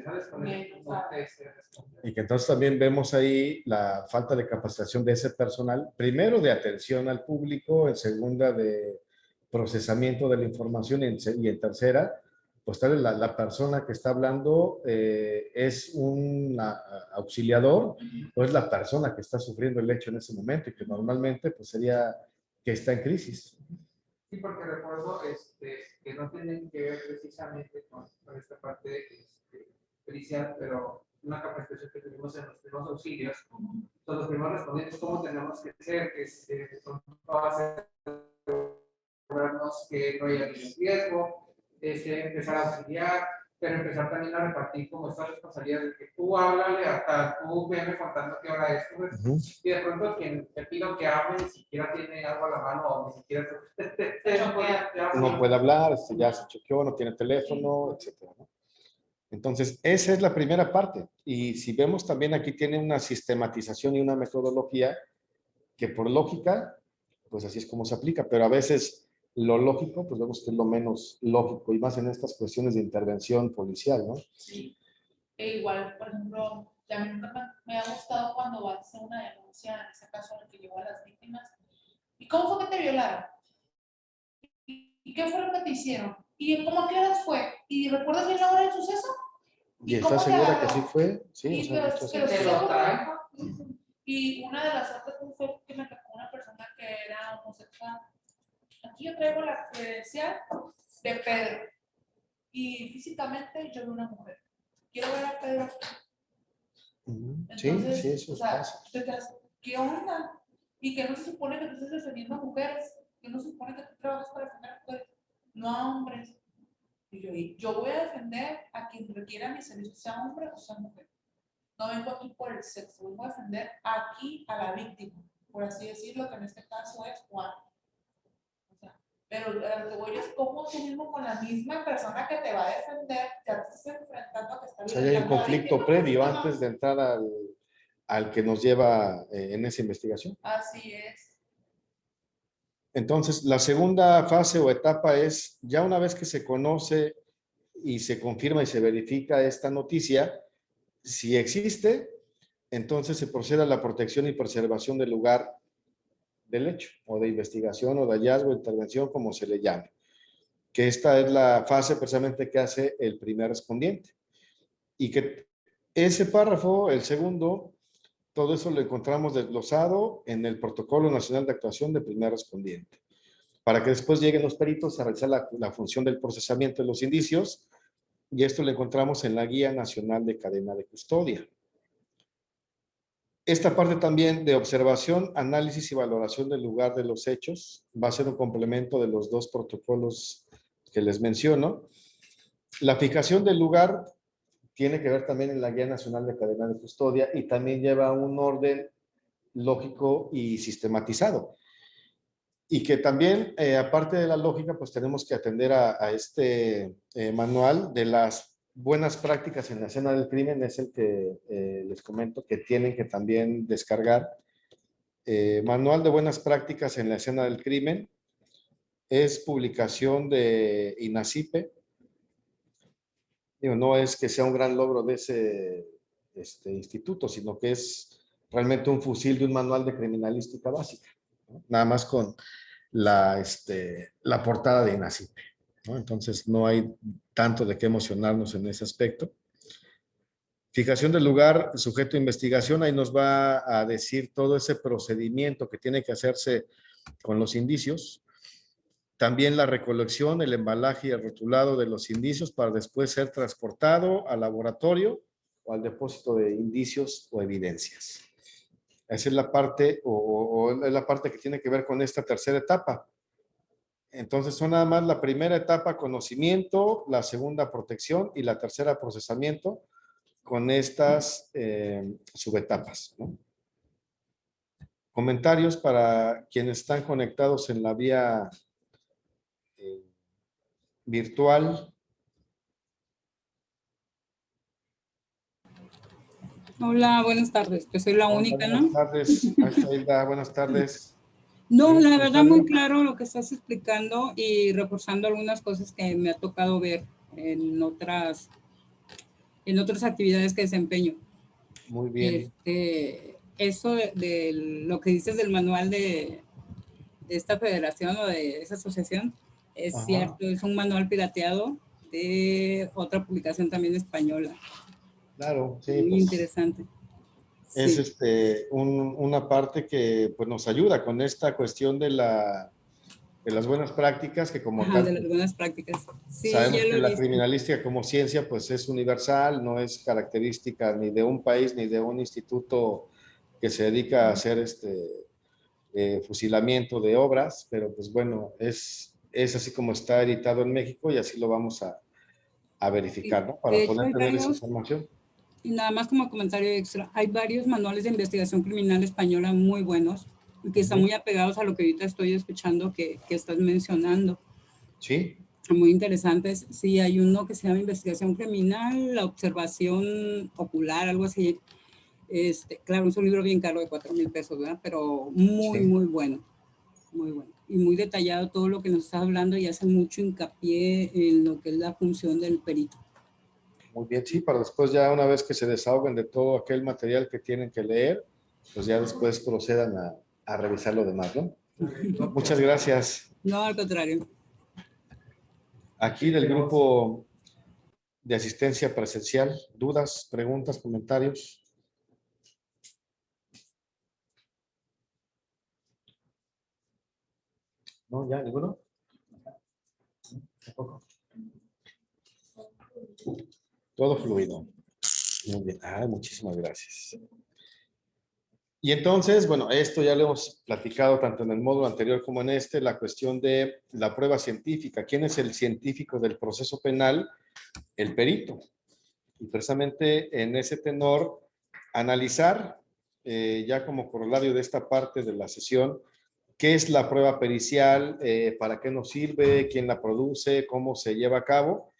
que entonces también vemos ahí la falta de capacitación de ese personal, primero de atención al público, en segunda de procesamiento de la información y en tercera, pues tal vez la persona que está hablando es un auxiliador o es la persona que está sufriendo el hecho en ese momento y que normalmente pues sería que está en crisis. Sí, porque recuerdo que no tienen que ver precisamente con esta parte pericial, pero una capacitación que tuvimos en los primeros auxilios, son los primeros respondientes, cómo tenemos que ser, que son todas que no haya ningún riesgo, empezar a auxiliar, pero empezar también a repartir como estas responsabilidades de que tú háblale, hasta tú veme contando qué hora es, pues, y de pronto quien te pido que hable ni siquiera tiene algo a la mano o ni siquiera no puede hablar, ya se choqueó, no tiene teléfono, etcétera, ¿no? Entonces, esa es la primera parte. Y si vemos también aquí tiene una sistematización y una metodología que por lógica, pues así es como se aplica, pero a veces lo lógico, pues vemos que es lo menos lógico y más en estas cuestiones de intervención policial, ¿no? Sí. E igual, por ejemplo, también me ha gustado cuando vas a hacer una denuncia, en ese caso en el que llegó a las víctimas. ¿Y cómo fue que te violaron? ¿Y qué fue lo que te hicieron? ¿Y cómo qué horas fue? ¿Y recuerdas bien la hora del suceso? ¿Y estás segura que sí fue? Sí, y o sea, y una de las otras fue que me tocó una persona que era homosexual. Aquí yo traigo la credencial de Pedro. Y físicamente yo vi una mujer. Quiero ver a Pedro. Entonces, sí, eso pasa. ¿Qué onda? Y que no se supone que tú estés defendiendo a mujeres, que no se supone que tú trabajas para defender a mujeres, no a hombres. Y yo voy a defender a quien requiera mi servicio, sea hombre o sea mujer. No vengo aquí por el sexo, vengo a defender aquí a la víctima, por así decirlo, que en este caso es Juan. O sea, pero lo que voy es como tú mismo con la misma persona que te va a defender, ya te estás enfrentando a que está violentando. Hay un conflicto previo antes de entrar al que nos lleva en esa investigación. Así es. Entonces, la segunda fase o etapa es, ya una vez que se conoce y se confirma y se verifica esta noticia, si existe, entonces se procede a la protección y preservación del lugar del hecho, o de investigación, o de hallazgo, intervención, como se le llame. Que esta es la fase precisamente que hace el primer respondiente. Y que ese párrafo, el segundo, todo eso lo encontramos desglosado en el Protocolo Nacional de Actuación de Primer Respondiente. Para que después lleguen los peritos a realizar la función del procesamiento de los indicios, y esto lo encontramos en la Guía Nacional de Cadena de Custodia. Esta parte también de observación, análisis y valoración del lugar de los hechos va a ser un complemento de los dos protocolos que les menciono. La fijación del lugar tiene que ver también en la Guía Nacional de Cadena de Custodia y también lleva un orden lógico y sistematizado. Y que también, aparte de la lógica, pues tenemos que atender a este manual de las buenas prácticas en la escena del crimen, es el que les comento que tienen que también descargar. Manual de buenas prácticas en la escena del crimen, es publicación de INACIPE. Digo, no es que sea un gran logro de ese instituto, sino que es realmente un fusil de un manual de criminalística básica, ¿no? Nada más con la portada de INACIPE, ¿no? Entonces no hay tanto de qué emocionarnos en ese aspecto. Fijación del lugar, sujeto de investigación, ahí nos va a decir todo ese procedimiento que tiene que hacerse con los indicios. También la recolección, el embalaje y el rotulado de los indicios para después ser transportado al laboratorio o al depósito de indicios o evidencias. Esa es la parte, o es la parte que tiene que ver con esta tercera etapa. Entonces son nada más la primera etapa, conocimiento, la segunda, protección, y la tercera, procesamiento, con estas subetapas, ¿no? Comentarios para quienes están conectados en la vía virtual. Hola, buenas tardes. Yo soy la única, ¿no? Buenas tardes, Hilda, buenas tardes. No, la verdad muy claro lo que estás explicando y reforzando algunas cosas que me ha tocado ver en otras actividades que desempeño. Muy bien. Eso de lo que dices del manual de esta federación o de esa asociación, es Ajá. cierto, es un manual pirateado de otra publicación también española. Claro, sí. Muy pues, interesante. es Sí. una parte que pues, nos ayuda con esta cuestión de las buenas prácticas, que como Ajá, tal, de las buenas prácticas. Sí, sabemos ya que lo he la visto. criminalística como ciencia pues es universal, no es característica ni de un país ni de un instituto que se dedica a hacer fusilamiento de obras, pero pues bueno, es así como está editado en México y así lo vamos a verificar, ¿no? Para De hecho, poder hay tener esa varios, información. y nada más como comentario extra, hay varios manuales de investigación criminal española muy buenos, que están muy apegados a lo que ahorita estoy escuchando que estás mencionando. Sí. Muy interesantes. Sí, hay uno que se llama Investigación Criminal, la observación ocular, algo así. Claro, es un libro bien caro de 4,000 pesos, ¿verdad? Pero muy, Sí. muy bueno. Muy bueno. Y muy detallado todo lo que nos estás hablando y hace mucho hincapié en lo que es la función del perito. Muy bien, sí, para después ya una vez que se desahoguen de todo aquel material que tienen que leer, pues ya después procedan a revisar lo demás, ¿no? Muchas gracias. No, al contrario. Aquí del grupo de asistencia presencial, dudas, preguntas, comentarios. ¿No? ¿Ya? ¿Ninguno? ¿Tampoco? Todo fluido. Muy bien. Muchísimas gracias. Y entonces, bueno, esto ya lo hemos platicado tanto en el módulo anterior como en la cuestión de la prueba científica. ¿Quién es el científico del proceso penal? El perito. Y precisamente en ese tenor, analizar, ya como corolario de esta parte de la sesión, qué es la prueba pericial, para qué nos sirve, quién la produce, cómo se lleva a cabo.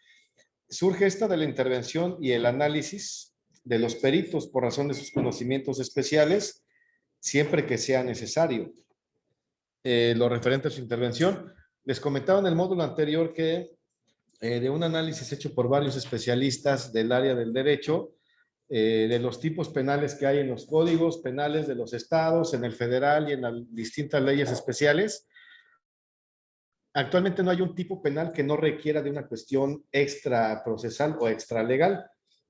Surge esta de la intervención y el análisis de los peritos por razón de sus conocimientos especiales, siempre que sea necesario. Lo referente a su intervención, les comentaba en el módulo anterior que de un análisis hecho por varios especialistas del área del derecho, de los tipos penales que hay en los códigos penales de los estados, en el federal y en las distintas leyes especiales. Actualmente no hay un tipo penal que no requiera de una cuestión extra procesal o extra legal.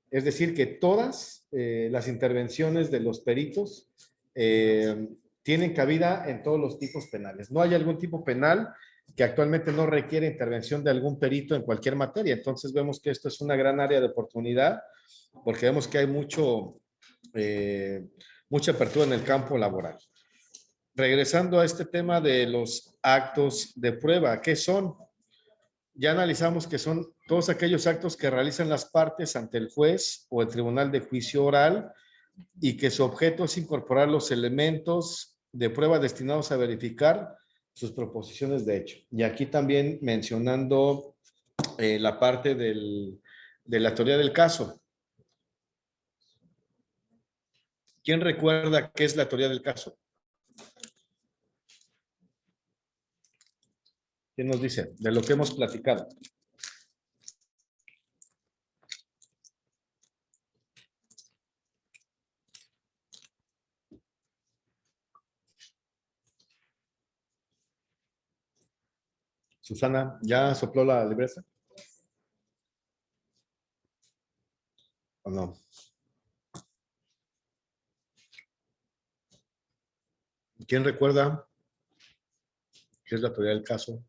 Es decir, que todas las intervenciones de los peritos tienen cabida en todos los tipos penales. No hay algún tipo penal que actualmente no requiere intervención de algún perito en cualquier materia. Entonces vemos que esto es una gran área de oportunidad porque vemos que hay mucha apertura en el campo laboral. Regresando a este tema de los actos de prueba, ¿qué son? ya analizamos que son todos aquellos actos que realizan las partes ante el juez o el tribunal de juicio oral y que su objeto es incorporar los elementos de prueba destinados a verificar sus proposiciones de hecho. Y aquí también mencionando la parte de la teoría del caso. ¿Quién recuerda qué es la teoría del caso? ¿Quién nos dice? De lo que hemos platicado. Susana, ¿ya sopló la libreta? ¿O no? ¿Quién recuerda qué es la teoría del caso?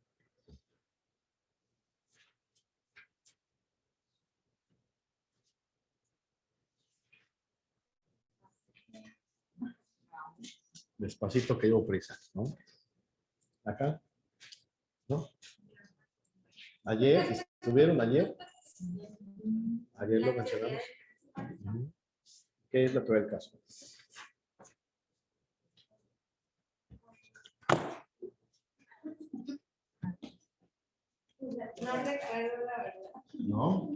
Despacito que llevo prisa, ¿no? ¿Acá? ¿No? ¿Ayer? ¿Estuvieron ayer? Ayer lo mencionamos. ¿Qué es la teoría del caso? No recuerdo la verdad. ¿No?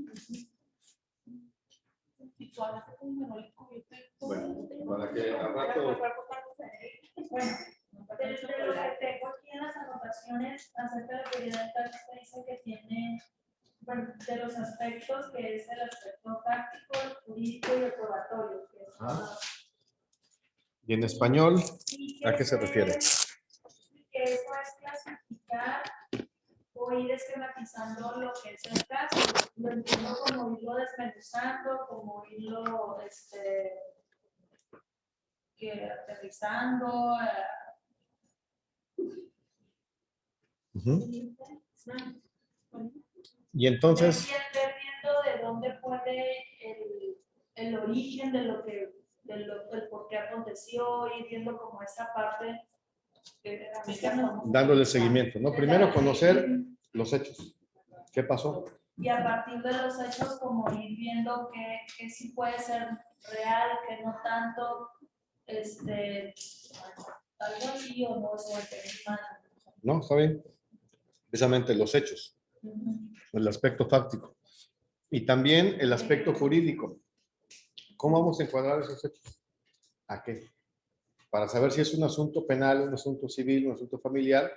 Y tú hablaste con Manolico, yo te... Bueno, para que al rato... Bueno, de lo que tengo aquí en las anotaciones acerca de la teoría del caso, dice que tiene, bueno, de los aspectos, que es el aspecto práctico, el jurídico y el probatorio. Que es ¿Y en español? y ¿A qué se refiere? Que eso es clasificar o ir esquematizando lo que es el caso. Lo entiendo como irlo desmenuzando, como irlo que aterrizando. Y entonces... Ver viendo de dónde puede el origen de lo que, del por qué aconteció, y viendo como esa parte. Dándole seguimiento, ¿no? Primero conocer los hechos. ¿Qué pasó? Y a partir de los hechos, como ir viendo que sí puede ser real, que no tanto, algo así o no, No, está bien. Precisamente los hechos, el aspecto fáctico. Y también el aspecto jurídico. ¿Cómo vamos a encuadrar esos hechos? ¿A qué? Para saber si es un asunto penal, un asunto civil, un asunto familiar,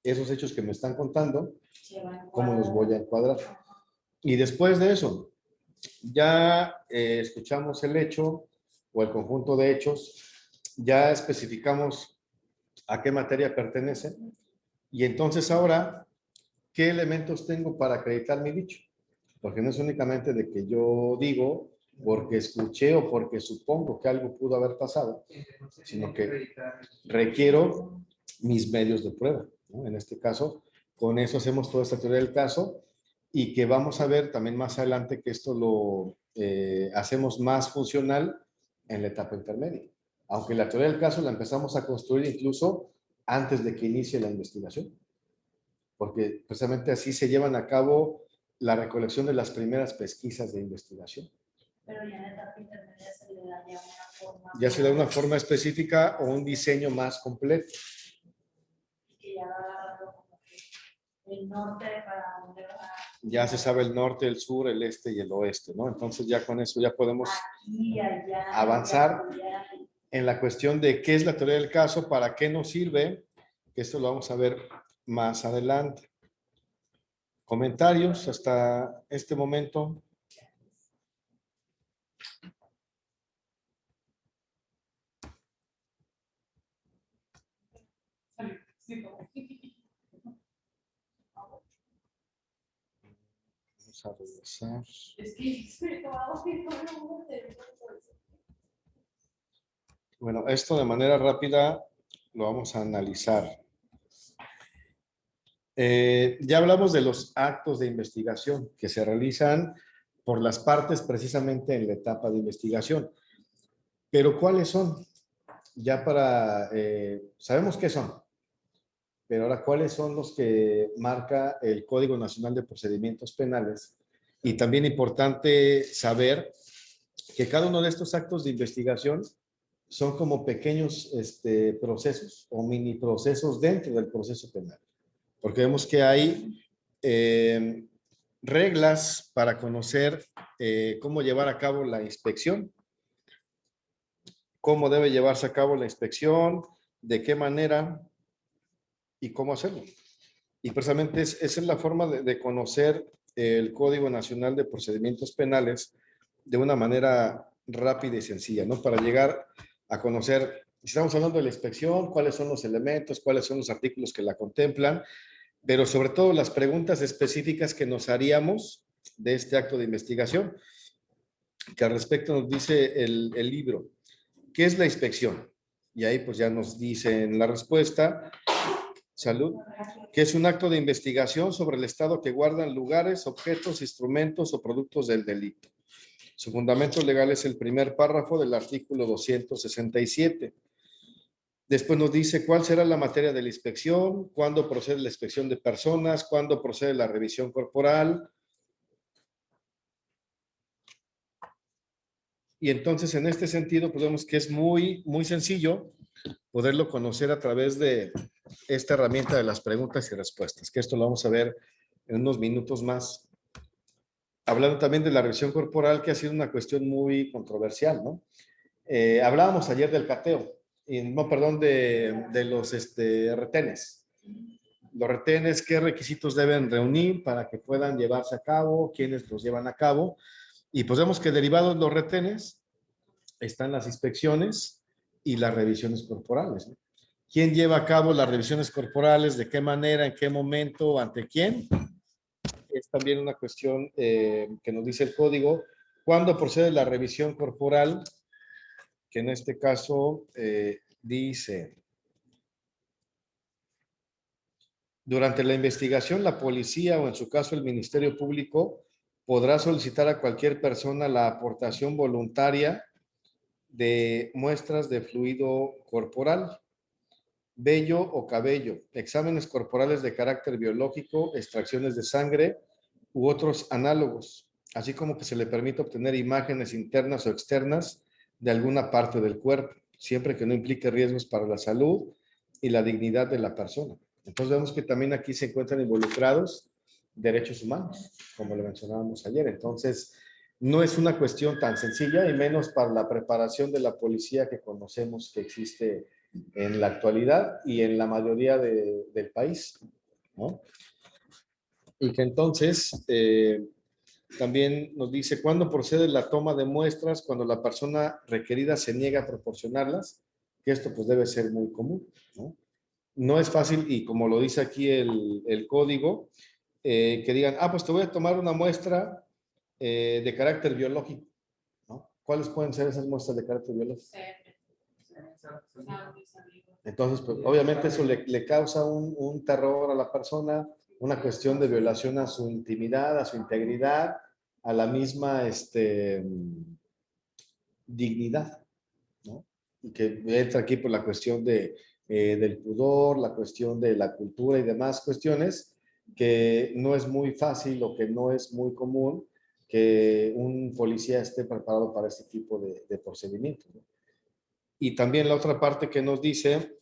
esos hechos que me están contando, ¿cómo los voy a encuadrar? Y después de eso, ya escuchamos el hecho o el conjunto de hechos, ya especificamos a qué materia pertenece y entonces ahora, ¿qué elementos tengo para acreditar mi dicho? Porque no es únicamente de que yo digo porque escuché o porque supongo que algo pudo haber pasado, sino que requiero mis medios de prueba, ¿no? En este caso, con eso hacemos toda esta teoría del caso y que vamos a ver también más adelante que esto lo hacemos más funcional en la etapa intermedia. Aunque la teoría del caso la empezamos a construir incluso antes de que inicie la investigación, porque precisamente así se llevan a cabo la recolección de las primeras pesquisas de investigación. Pero ya en la etapa intermedia se le da ya una forma. Ya se da una forma específica o un diseño más completo. Que ya va como que el norte para dónde va. Ya se sabe el norte, el sur, el este y el oeste, ¿no? Entonces ya con eso ya podemos aquí, allá, avanzar allá. En la cuestión de qué es la teoría del caso, para qué nos sirve, que esto lo vamos a ver más adelante. ¿Comentarios hasta este momento? Vamos a regresar. Bueno, esto de manera rápida lo vamos a analizar. Ya hablamos de los actos de investigación que se realizan por las partes precisamente en la etapa de investigación. Pero ¿cuáles son? Ya sabemos qué son, pero ahora, ¿cuáles son los que marca el Código Nacional de Procedimientos Penales? Y también importante saber que cada uno de estos actos de investigación son como pequeños procesos o mini procesos dentro del proceso penal. Porque vemos que hay reglas para conocer cómo llevar a cabo la inspección, cómo debe llevarse a cabo la inspección, de qué manera y cómo hacerlo. Y precisamente esa es la forma de conocer el Código Nacional de Procedimientos Penales de una manera rápida y sencilla, ¿no? Para llegar a conocer, si estamos hablando de la inspección, cuáles son los elementos, cuáles son los artículos que la contemplan, pero sobre todo las preguntas específicas que nos haríamos de este acto de investigación, que al respecto nos dice el libro. ¿Qué es la inspección? Y ahí pues ya nos dicen la respuesta. Salud. Que es un acto de investigación sobre el estado que guardan lugares, objetos, instrumentos o productos del delito. Su fundamento legal es el primer párrafo del artículo 267. Después nos dice cuál será la materia de la inspección, cuándo procede la inspección de personas, cuándo procede la revisión corporal. Y entonces, en este sentido, pues vemos que es muy sencillo poderlo conocer a través de esta herramienta de las preguntas y respuestas, que esto lo vamos a ver en unos minutos más. Hablando también de la revisión corporal, que ha sido una cuestión muy controversial, ¿no? Hablábamos ayer del cateo, no, perdón, de los retenes. Los retenes, qué requisitos deben reunir para que puedan llevarse a cabo, quiénes los llevan a cabo. Y pues vemos que derivados de los retenes están las inspecciones y las revisiones corporales, ¿no? ¿Quién lleva a cabo las revisiones corporales? ¿De qué manera? ¿En qué momento? ¿Ante quién? Es también una cuestión que nos dice el código. ¿Cuándo procede la revisión corporal? Que en este caso dice: durante la investigación, la policía o en su caso el Ministerio Público podrá solicitar a cualquier persona la aportación voluntaria de muestras de fluido corporal, vello o cabello, exámenes corporales de carácter biológico, extracciones de sangre u otros análogos, así como que se le permite obtener imágenes internas o externas de alguna parte del cuerpo, siempre que no implique riesgos para la salud y la dignidad de la persona. Entonces vemos que también aquí se encuentran involucrados derechos humanos, como lo mencionábamos ayer. Entonces, no es una cuestión tan sencilla, y menos para la preparación de la policía que conocemos que existe en la actualidad y en la mayoría del país, ¿no? Y que entonces también nos dice cuándo procede la toma de muestras, cuando la persona requerida se niega a proporcionarlas, que esto pues debe ser muy común, ¿no? No es fácil, y como lo dice aquí el código, que digan, pues te voy a tomar una muestra de carácter biológico, ¿no? ¿Cuáles pueden ser esas muestras de carácter biológico? Entonces, pues, obviamente eso le causa un terror a la persona, una cuestión de violación a su intimidad, a su integridad, a la misma dignidad, ¿no? Y que entra aquí por la cuestión del pudor, la cuestión de la cultura y demás cuestiones, que no es muy fácil o que no es muy común que un policía esté preparado para este tipo de procedimientos, ¿no? Y también la otra parte que nos dice,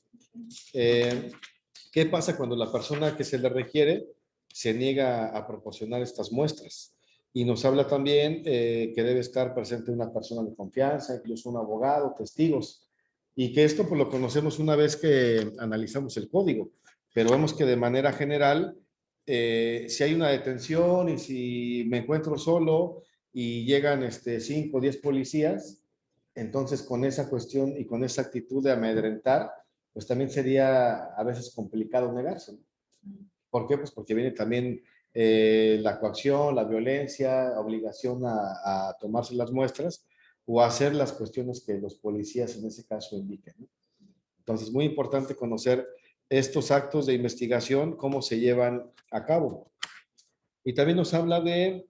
¿qué pasa cuando la persona que se le requiere se niega a proporcionar estas muestras? Y nos habla también que debe estar presente una persona de confianza, incluso un abogado, testigos, y que esto pues lo conocemos una vez que analizamos el código, pero vemos que de manera general, si hay una detención y si me encuentro solo y llegan 5 o 10 policías, entonces con esa cuestión y con esa actitud de amedrentar, pues también sería a veces complicado negarse, ¿no? ¿Por qué? Pues porque viene también la coacción, la violencia, obligación a tomarse las muestras o a hacer las cuestiones que los policías en ese caso indiquen, ¿no? Entonces, muy importante conocer estos actos de investigación, cómo se llevan a cabo. Y también nos habla de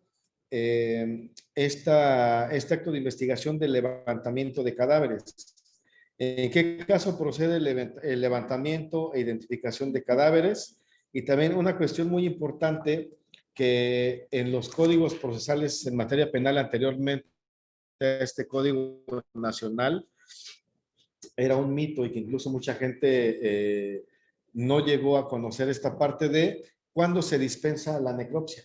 este acto de investigación de levantamiento de cadáveres. ¿En qué caso procede el levantamiento e identificación de cadáveres? Y también una cuestión muy importante que en los códigos procesales en materia penal anteriormente, este Código Nacional era un mito y que incluso mucha gente no llegó a conocer esta parte de cuándo se dispensa la necropsia.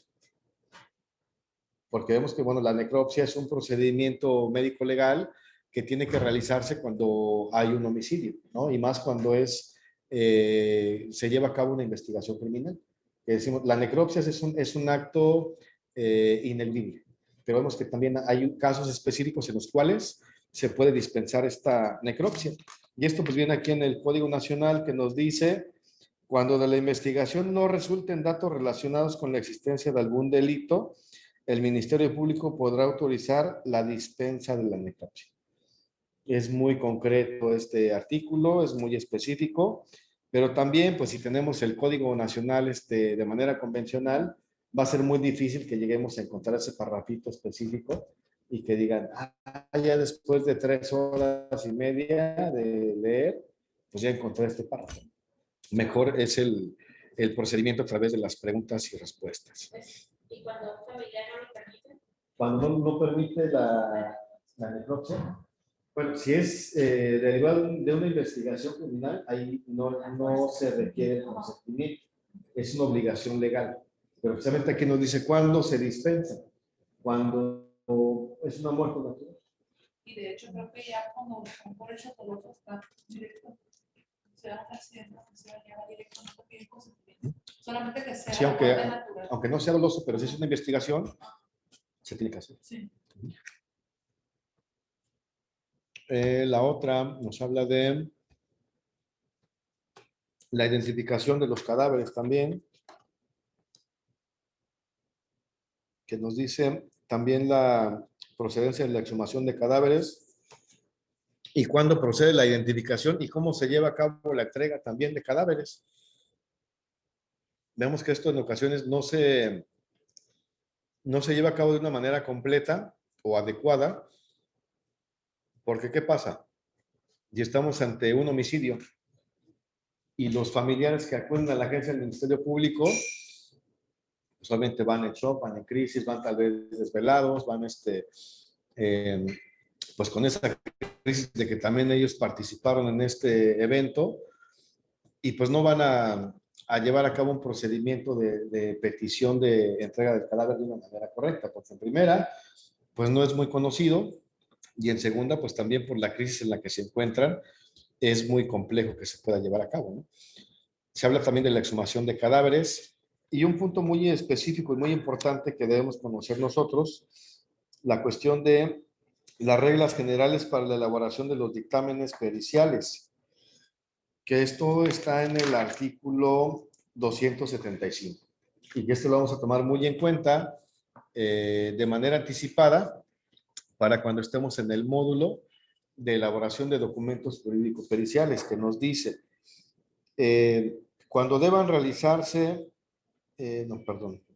Porque vemos que, bueno, la necropsia es un procedimiento médico legal que tiene que realizarse cuando hay un homicidio, ¿no? Y más cuando se lleva a cabo una investigación criminal. Que decimos, la necropsia es un acto ineludible, pero vemos que también hay casos específicos en los cuales se puede dispensar esta necropsia. Y esto pues viene aquí en el Código Nacional que nos dice, cuando de la investigación no resulten datos relacionados con la existencia de algún delito, el Ministerio Público podrá autorizar la dispensa de la necropsia. Es muy concreto este artículo, es muy específico, pero también, pues si tenemos el Código Nacional de manera convencional, va a ser muy difícil que lleguemos a encontrar ese parrafito específico y que digan, ya después de 3 horas y media de leer, pues ya encontré este párrafo. Mejor es el procedimiento a través de las preguntas y respuestas. ¿Y cuando un familiar no lo permite? Cuando no permite la necropsia, bueno, si es derivado de una investigación criminal, ahí no se requiere consentimiento, es una obligación legal. Pero precisamente aquí nos dice cuándo se dispensa, cuando es una muerte natural. Y de hecho creo que ya cuando son por hecho doloso está directo. Se da un accidente, se va directo, no se pide consentimiento. Solamente que sea Sí, aunque no sea doloso, pero si es una investigación, se tiene que hacer. Sí. La otra nos habla de la identificación de los cadáveres también, que nos dice también la procedencia de la exhumación de cadáveres y cuándo procede la identificación y cómo se lleva a cabo la entrega también de cadáveres. Vemos que esto en ocasiones no se lleva a cabo de una manera completa o adecuada, porque ¿qué pasa? Y estamos ante un homicidio y los familiares que acuden a la agencia del Ministerio Público usualmente van en shock, van en crisis, van tal vez desvelados, van pues con esa crisis de que también ellos participaron en este evento y pues no van a llevar a cabo un procedimiento de petición de entrega del cadáver de una manera correcta, porque en primera, pues no es muy conocido y en segunda, pues también por la crisis en la que se encuentran, es muy complejo que se pueda llevar a cabo, ¿no? Se habla también de la exhumación de cadáveres y un punto muy específico y muy importante que debemos conocer nosotros, la cuestión de las reglas generales para la elaboración de los dictámenes periciales, que esto está en el artículo 275 y que esto lo vamos a tomar muy en cuenta de manera anticipada para cuando estemos en el módulo de elaboración de documentos jurídicos periciales, que nos dice cuando deban realizarse,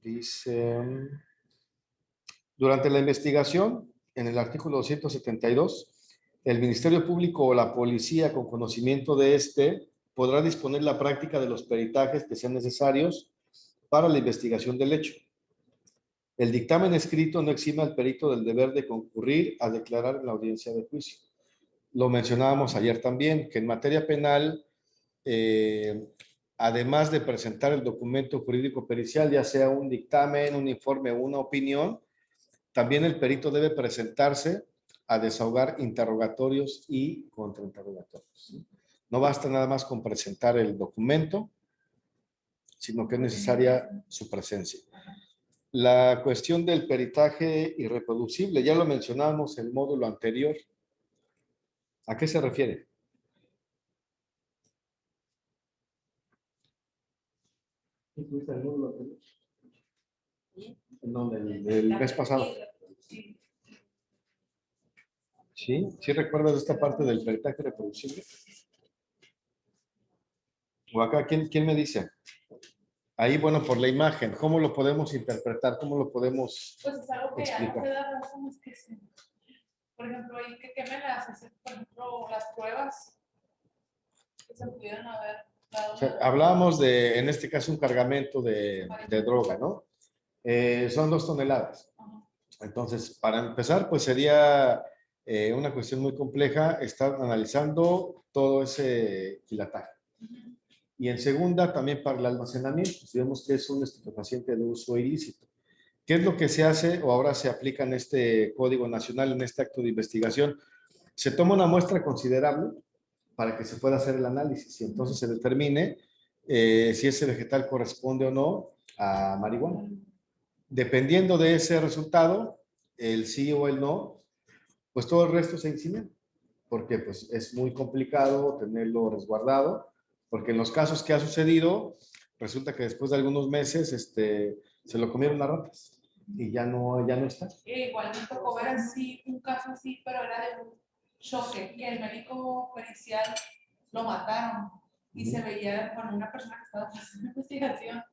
dice, durante la investigación, en el artículo 272, el Ministerio Público o la policía con conocimiento de podrá disponer la práctica de los peritajes que sean necesarios para la investigación del hecho. El dictamen escrito no exime al perito del deber de concurrir a declarar en la audiencia de juicio. Lo mencionábamos ayer también, que en materia penal, además de presentar el documento jurídico pericial, ya sea un dictamen, un informe o una opinión, también el perito debe presentarse a desahogar interrogatorios y contrainterrogatorios. No basta nada más con presentar el documento, sino que es necesaria su presencia. La cuestión del peritaje irreproducible, ya lo mencionamos en el módulo anterior. ¿A qué se refiere? ¿Incluiste el módulo anterior? No, del mes pasado. ¿Sí? ¿Sí recuerdas esta parte del peritaje reproducible? O acá, ¿quién me dice? Ahí, bueno, por la imagen, ¿cómo lo podemos interpretar? ¿Cómo lo podemos Pues es algo que explicar? ya te da razones que sí. Por ejemplo, ahí que quemen por ejemplo, las pruebas que se pudieran haber dado. O sea, hablábamos de, en este caso, un cargamento de droga, ¿no? Son 2 toneladas. Ajá. Entonces, para empezar, pues sería una cuestión muy compleja estar analizando todo ese quilataje. Ujú. Y en segunda, también para el almacenamiento, si vemos que es un estupefaciente de uso ilícito. ¿Qué es lo que se hace o ahora se aplica en este Código Nacional, en este acto de investigación? Se toma una muestra considerable para que se pueda hacer el análisis y entonces se determine si ese vegetal corresponde o no a marihuana. Dependiendo de ese resultado, el sí o el no, pues todo el resto se incinera, porque pues es muy complicado tenerlo resguardado, porque en los casos que ha sucedido, resulta que después de algunos meses se lo comieron las ratas y ya no está. Igual me tocó ver así, un caso así, pero era de un choque, que el médico pericial lo mataron y se veía con una persona que estaba haciendo investigación,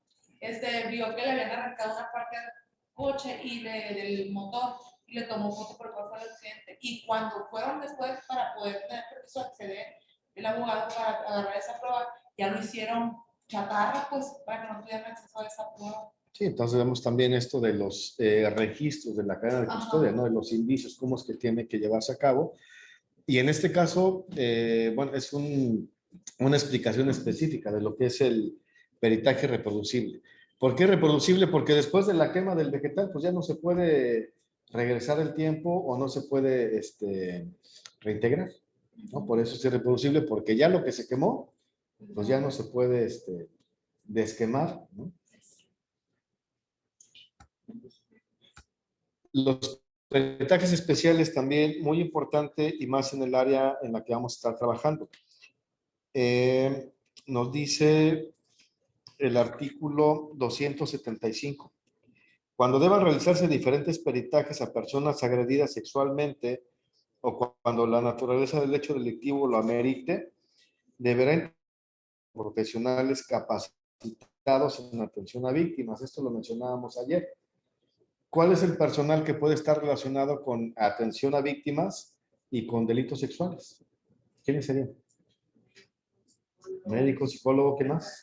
vio que le habían arrancado una parte del coche y del motor y le tomó foto por cuál fue el accidente. Y cuando fueron después para poder tener permiso de acceder, el abogado para agarrar esa prueba, ya lo hicieron chatarra, pues, para que no tuvieran acceso a esa prueba. Sí, entonces vemos también esto de los registros de la cadena de custodia, ¿no? De los indicios, cómo es que tiene que llevarse a cabo. Y en este caso, bueno, es una explicación específica de lo que es el peritaje reproducible. ¿Por qué reproducible? Porque después de la quema del vegetal, pues ya no se puede regresar el tiempo o no se puede reintegrar, ¿no? Por eso es reproducible, porque ya lo que se quemó, pues ya no se puede desquemar, ¿no? Los peritajes especiales también, muy importante y más en el área en la que vamos a estar trabajando. Nos dice el artículo 275. Cuando deban realizarse diferentes peritajes a personas agredidas sexualmente o cuando la naturaleza del hecho delictivo lo amerite, deberán profesionales capacitados en atención a víctimas. Esto lo mencionábamos ayer. ¿Cuál es el personal que puede estar relacionado con atención a víctimas y con delitos sexuales? ¿Quiénes serían? Médico, psicólogo, ¿qué más?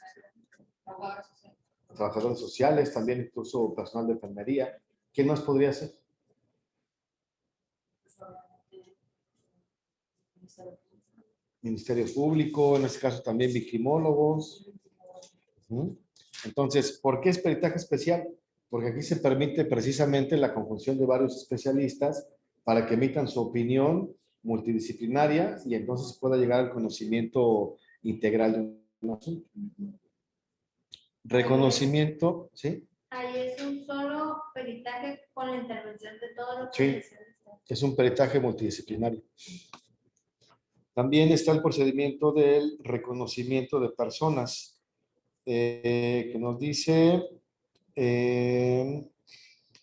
Trabajadores sociales, también incluso personal de enfermería. ¿Quién más podría ser? Ministerio Público, en este caso también victimólogos. Entonces, ¿por qué es peritaje especial? Porque aquí se permite precisamente la conjunción de varios especialistas para que emitan su opinión multidisciplinaria y entonces pueda llegar al conocimiento integral de un asunto. Reconocimiento, ¿sí? Ahí es un solo peritaje con la intervención de todos los Sí, especialistas. es un peritaje multidisciplinario. También está el procedimiento del reconocimiento de personas, que nos dice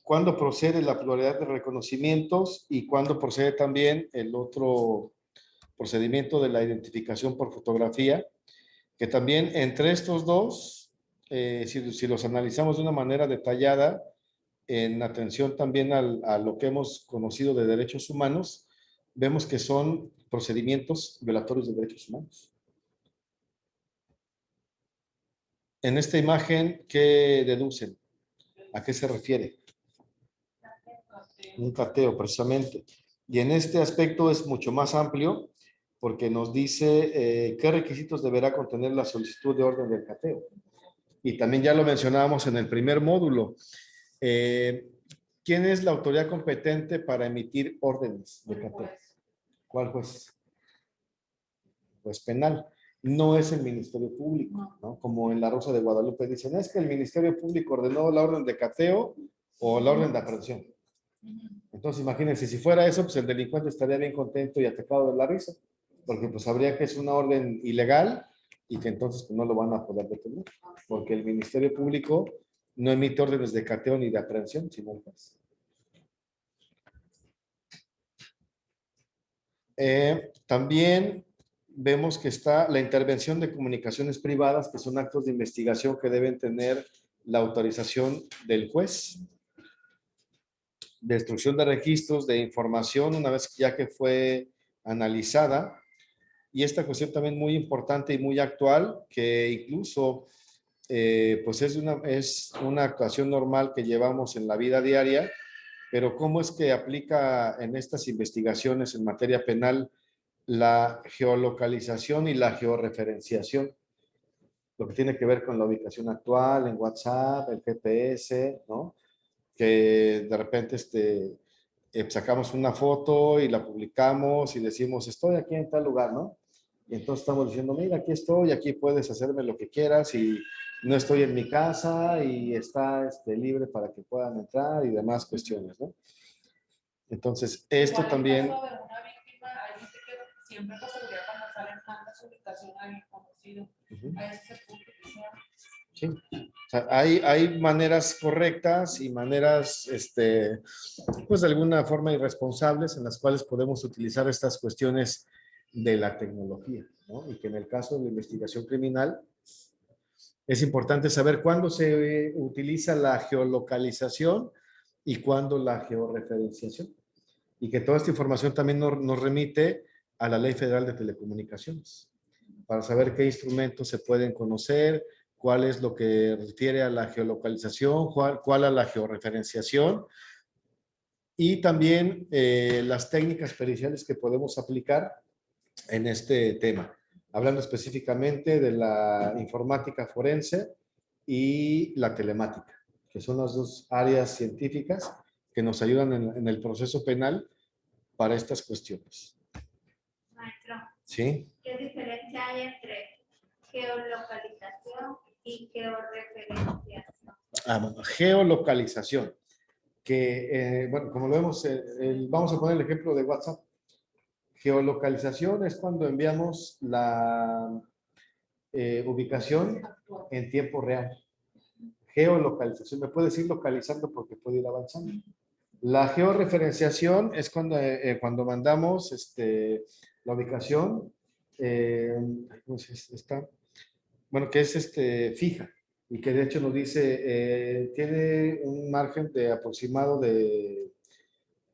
cuándo procede la pluralidad de reconocimientos y cuándo procede también el otro procedimiento de la identificación por fotografía, que también entre estos dos, si los analizamos de una manera detallada, en atención también a lo que hemos conocido de derechos humanos, vemos que son procedimientos violatorios de derechos humanos. En esta imagen, ¿qué deducen? ¿A qué se refiere? Un cateo, precisamente. Y en este aspecto es mucho más amplio porque nos dice qué requisitos deberá contener la solicitud de orden del cateo. Y también ya lo mencionábamos en el primer módulo. ¿Quién es la autoridad competente para emitir órdenes de cateo? ¿Cuál juez? Pues penal. No es el Ministerio Público, ¿no? Como en la Rosa de Guadalupe dicen, es que el Ministerio Público ordenó la orden de cateo o la orden de aprehensión. Entonces, imagínense, si fuera eso, pues el delincuente estaría bien contento y atacado de la risa, porque pues sabría que es una orden ilegal y que entonces pues, no lo van a poder detener, porque el Ministerio Público no emite órdenes de cateo ni de aprehensión, sino el juez. También vemos que está la intervención de comunicaciones privadas, que son actos de investigación que deben tener la autorización del juez. Destrucción de registros de información una vez ya que fue analizada Y esta cuestión también muy importante y muy actual, que incluso pues es una actuación normal que llevamos en la vida diaria, pero ¿cómo es que aplica en estas investigaciones en materia penal la geolocalización y la georreferenciación? Lo que tiene que ver con la ubicación actual en WhatsApp, el GPS, ¿no? Que de repente sacamos una foto y la publicamos y decimos, estoy aquí en tal lugar, ¿no? Y entonces estamos diciendo, mira, aquí estoy, aquí puedes hacerme lo que quieras y no estoy en mi casa y está libre para que puedan entrar y demás cuestiones, ¿no? Entonces, esto Igual en también... caso de una víctima, hay gente que siempre por seguridad cuando salen manda su ubicación a alguien conocido. A eso se puede utilizar. Sí. O sea, hay maneras correctas y maneras, pues de alguna forma irresponsables en las cuales podemos utilizar estas cuestiones de la tecnología, ¿no? Y que en el caso de la investigación criminal es importante saber cuándo se utiliza la geolocalización y cuándo la georreferenciación. Y que toda esta información también nos remite a la Ley Federal de Telecomunicaciones para saber qué instrumentos se pueden conocer, cuál es lo que refiere a la geolocalización, cuál a la georreferenciación y también las técnicas periciales que podemos aplicar en este tema, hablando específicamente de la informática forense y la telemática, que son las dos áreas científicas que nos ayudan en el proceso penal para estas cuestiones. Maestro, ¿Sí? ¿qué diferencia hay entre geolocalización y georreferenciación? Bueno, geolocalización, que, bueno, como lo vemos, vamos a poner el ejemplo de WhatsApp. Geolocalización es cuando enviamos la ubicación en tiempo real. Geolocalización, me puedes ir localizando porque puedo ir avanzando. La georreferenciación es cuando mandamos la ubicación, ¿cómo está? Bueno, que es fija y que de hecho nos dice, tiene un margen de aproximado de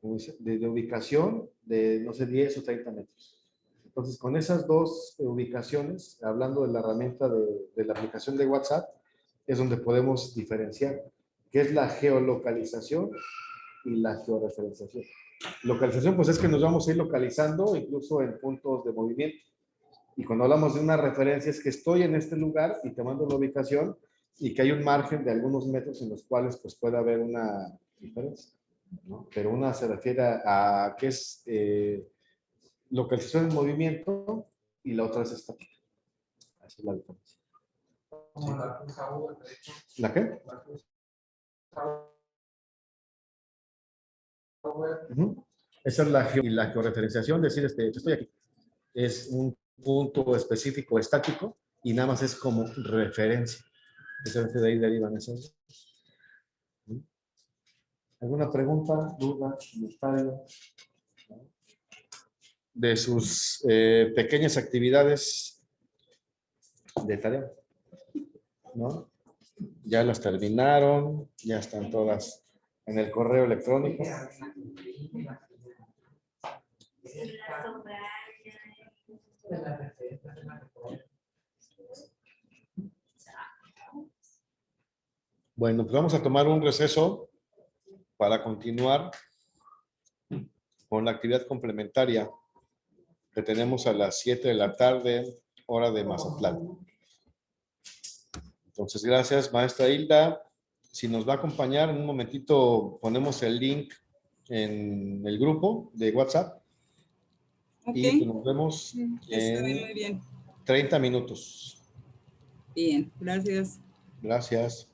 ubicación de, no sé, 10 o 30 metros. Entonces, con esas dos ubicaciones, hablando de la herramienta de la aplicación de WhatsApp, es donde podemos diferenciar qué es la geolocalización y la georreferenciación. Localización, pues es que nos vamos a ir localizando incluso en puntos de movimiento. Y cuando hablamos de una referencia es que estoy en este lugar y te mando la ubicación y que hay un margen de algunos metros en los cuales pues puede haber una diferencia, ¿no? Pero una se refiere a qué es localización en movimiento y la otra es estática. Esa es la diferencia. ¿Sí? ¿La qué? Esa es la georreferenciación, decir, estoy aquí. Es un punto específico estático y nada más es como referencia. Precisamente de ahí derivan esas. ¿Alguna pregunta, duda, comentario? De sus pequeñas actividades de tarea, ¿no? Ya las terminaron, ya están todas en el correo electrónico. Bueno, pues vamos a tomar un receso para continuar con la actividad complementaria que tenemos a las 7 de la tarde, hora de Mazatlán. Entonces, gracias, maestra Hilda. Si nos va a acompañar, en un momentito ponemos el link en el grupo de WhatsApp. Okay. Y pues nos vemos muy bien. 30 minutos. Bien, gracias. Gracias.